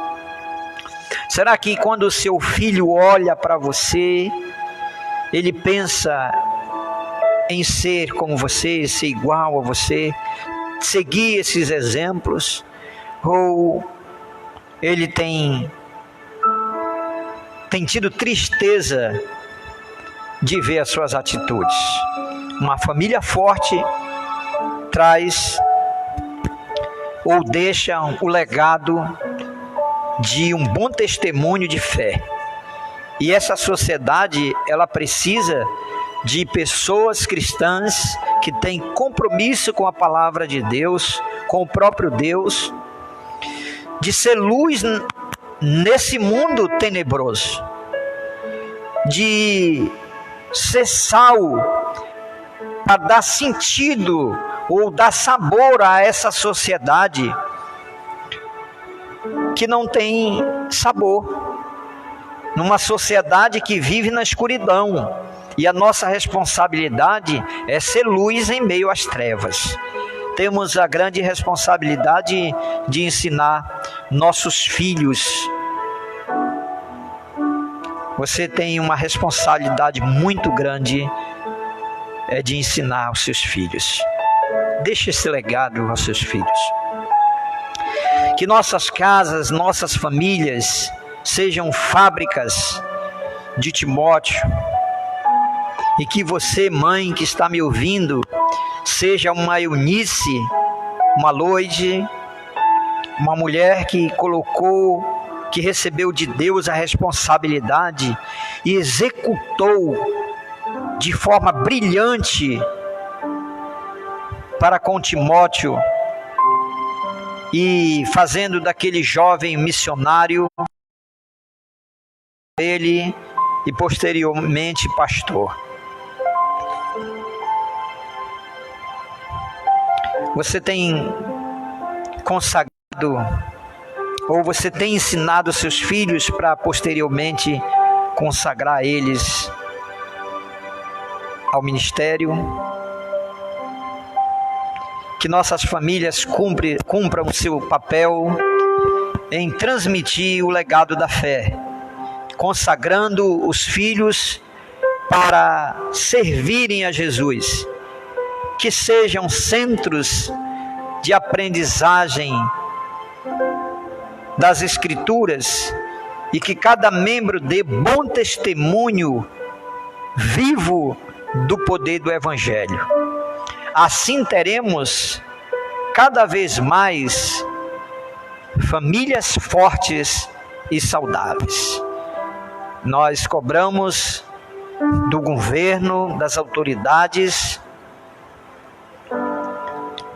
[SPEAKER 1] Será que quando o seu filho olha para você, ele pensa em ser como você, ser igual a você, seguir esses exemplos? Ou ele tem tido tristeza de ver as suas atitudes? Uma família forte traz ou deixa o legado de um bom testemunho de fé. E essa sociedade, ela precisa de pessoas cristãs que têm compromisso com a palavra de Deus, com o próprio Deus, de ser luz nesse mundo tenebroso, de ser sal para dar sentido ou dar sabor a essa sociedade que não tem sabor, numa sociedade que vive na escuridão, e a nossa responsabilidade é ser luz em meio às trevas. Temos a grande responsabilidade de ensinar nossos filhos. Você tem uma responsabilidade muito grande, de ensinar os seus filhos. Deixe esse legado aos seus filhos. Que nossas casas, nossas famílias sejam fábricas de Timóteo. E que você, mãe que está me ouvindo, seja uma Eunice, uma Loide, uma mulher que recebeu de Deus a responsabilidade e executou de forma brilhante para com Timóteo, e fazendo daquele jovem missionário ele e posteriormente pastor. Você tem consagrado ou você tem ensinado seus filhos para posteriormente consagrar eles ao ministério? Que nossas famílias cumpram o seu papel em transmitir o legado da fé, consagrando os filhos para servirem a Jesus, que sejam centros de aprendizagem das Escrituras e que cada membro dê bom testemunho vivo do poder do Evangelho. Assim teremos cada vez mais famílias fortes e saudáveis. Nós cobramos do governo, das autoridades,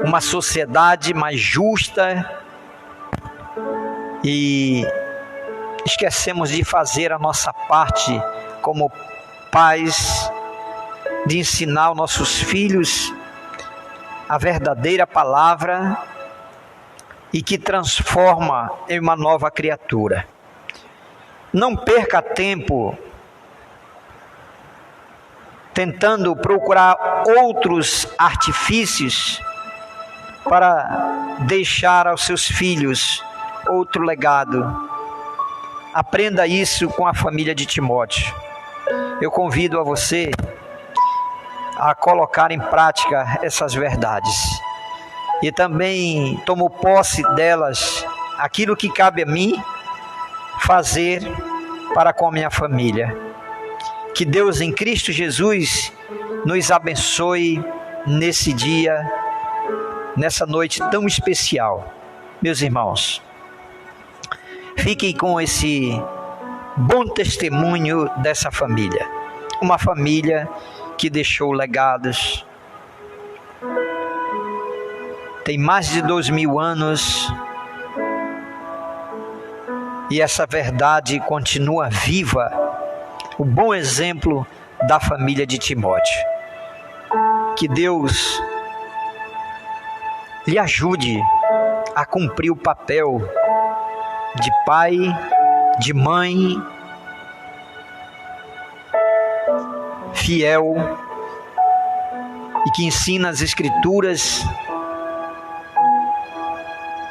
[SPEAKER 1] uma sociedade mais justa, e esquecemos de fazer a nossa parte como pais, de ensinar aos nossos filhos a verdadeira palavra e que transforma em uma nova criatura. Não perca tempo tentando procurar outros artifícios para deixar aos seus filhos outro legado. Aprenda isso com a família de Timóteo. Eu convido a você a colocar em prática essas verdades. E também tomo posse delas, aquilo que cabe a mim fazer para com a minha família. Que Deus em Cristo Jesus nos abençoe nesse dia, nessa noite tão especial. Meus irmãos, fiquem com esse bom testemunho dessa família. Uma família que deixou legados. Tem mais de 2000 anos e essa verdade continua viva. O bom exemplo da família de Timóteo. Que Deus lhe ajude a cumprir o papel de pai, de mãe, fiel, e que ensina as Escrituras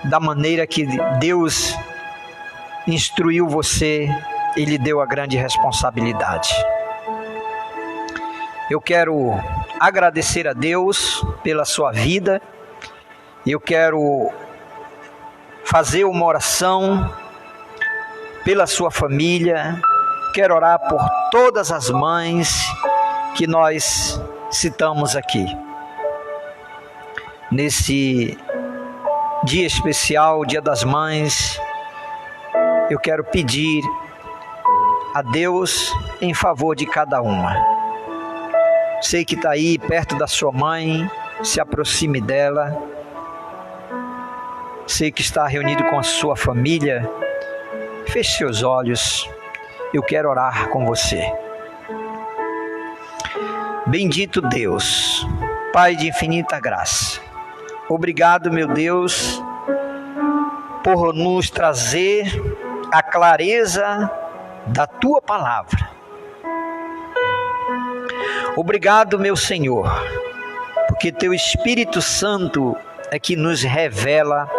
[SPEAKER 1] da maneira que Deus instruiu você e lhe deu a grande responsabilidade. Eu quero agradecer a Deus pela sua vida. Eu quero fazer uma oração pela sua família. Quero orar por todas as mães que nós citamos aqui. Nesse dia especial, Dia das Mães, eu quero pedir a Deus em favor de cada uma. Sei que está aí perto da sua mãe, se aproxime dela. Sei que está reunido com a sua família. Feche seus olhos. Eu quero orar com você. Bendito Deus, Pai de infinita graça, obrigado, meu Deus, por nos trazer a clareza da Tua palavra. Obrigado, meu Senhor, porque Teu Espírito Santo é que nos revela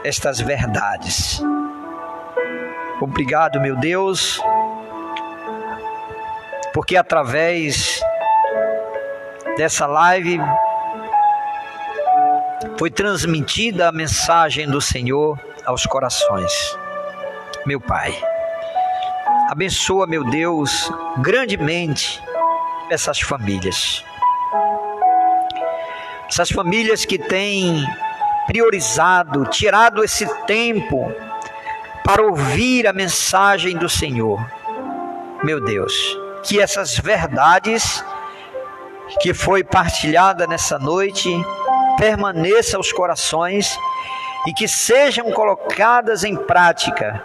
[SPEAKER 1] estas verdades. Obrigado, meu Deus, porque através dessa live foi transmitida a mensagem do Senhor aos corações. Meu Pai, abençoa, meu Deus, grandemente essas famílias. Essas famílias que têm priorizado, tirado esse tempo para ouvir a mensagem do Senhor. Meu Deus, que essas verdades que foi partilhada nessa noite permaneçam aos corações e que sejam colocadas em prática.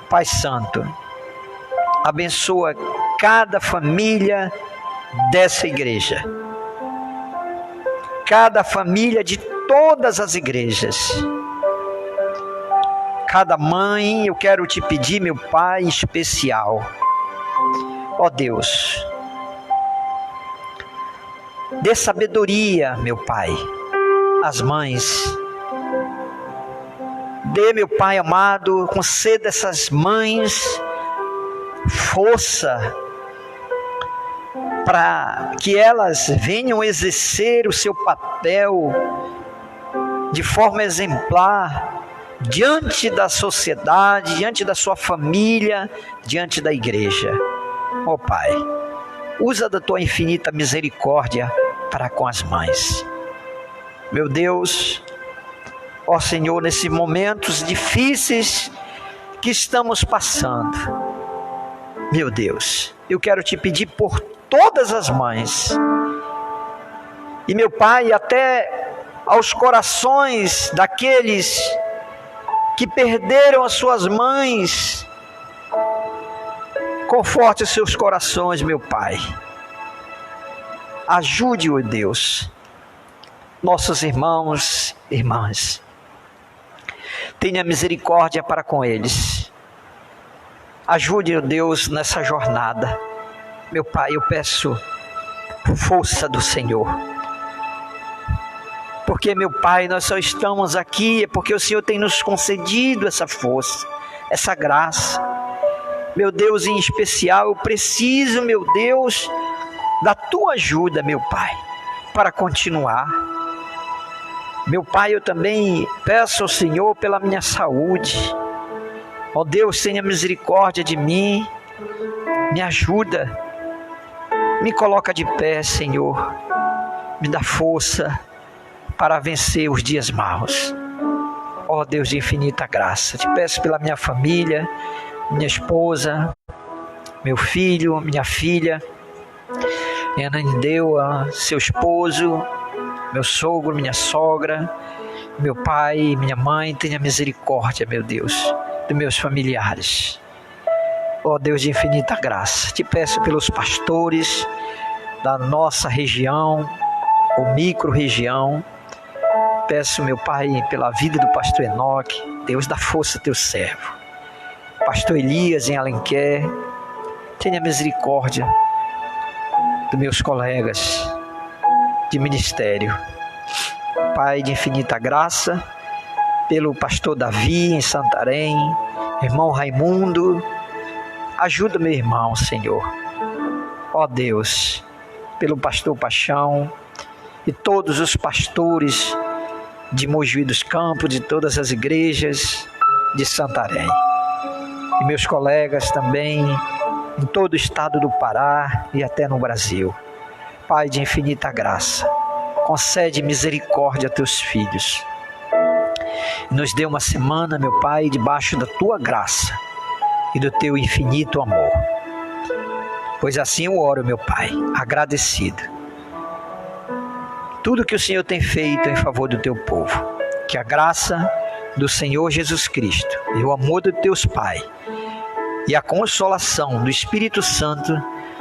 [SPEAKER 1] Pai Santo, abençoa cada família dessa igreja, cada família de todas as igrejas, cada mãe. Eu quero te pedir, meu Pai, em especial, ó Deus, dê sabedoria, meu Pai, às mães. Dê, meu Pai amado, conceda essas mães força para que elas venham exercer o seu papel de forma exemplar diante da sociedade, diante da sua família, diante da igreja. Ó Pai, usa da Tua infinita misericórdia para com as mães. Meu Deus, ó Senhor, nesses momentos difíceis que estamos passando, meu Deus, eu quero te pedir por todas as mães. E meu Pai, até aos corações daqueles que perderam as suas mães, conforte os seus corações, meu Pai. Ajude-o, Deus, nossos irmãos e irmãs. Tenha misericórdia para com eles. Ajude-o, Deus, nessa jornada. Meu Pai, eu peço força do Senhor. Porque, meu Pai, nós só estamos aqui porque o Senhor tem nos concedido essa força, essa graça. Meu Deus, em especial, eu preciso, meu Deus, da Tua ajuda, meu Pai, para continuar. Meu Pai, eu também peço ao Senhor pela minha saúde. Ó Deus, tenha misericórdia de mim, me ajuda, me coloca de pé, Senhor, me dá força para vencer os dias maus. Ó Deus de infinita graça, te peço pela minha família, minha esposa, meu filho, minha filha, minha Ananindeua, seu esposo, meu sogro, minha sogra, meu pai, minha mãe. Tenha misericórdia, meu Deus, dos meus familiares. Ó Deus de infinita graça, te peço pelos pastores da nossa região, ou micro-região. Peço, meu Pai, pela vida do pastor Enoque. Deus, dá força a teu servo. Pastor Elias em Alenquer, tenha misericórdia dos meus colegas de ministério. Pai de infinita graça, pelo pastor Davi em Santarém, irmão Raimundo, ajuda meu irmão, Senhor. Ó Deus, pelo pastor Paixão e todos os pastores de Mogi dos Campos, de todas as igrejas de Santarém. E meus colegas também em todo o estado do Pará e até no Brasil. Pai de infinita graça, concede misericórdia a teus filhos. Nos dê uma semana, meu Pai, debaixo da tua graça e do teu infinito amor. Pois assim eu oro, meu Pai, agradecido. Tudo que o Senhor tem feito em favor do teu povo. Que a graça do Senhor Jesus Cristo e o amor de teus Pai e a consolação do Espírito Santo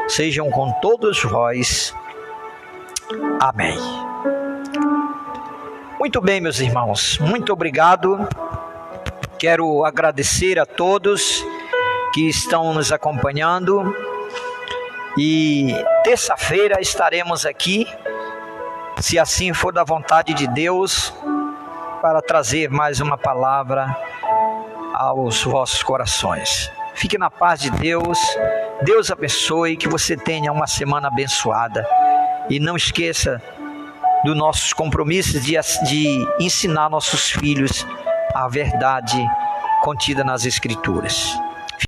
[SPEAKER 1] sejam com todos vós. Amém. Muito bem, meus irmãos, muito obrigado. Quero agradecer a todos que estão nos acompanhando. E terça-feira estaremos aqui, se assim for da vontade de Deus, para trazer mais uma palavra aos vossos corações. Fique na paz de Deus. Deus abençoe, que você tenha uma semana abençoada. E não esqueça dos nossos compromissos de ensinar nossos filhos a verdade contida nas Escrituras.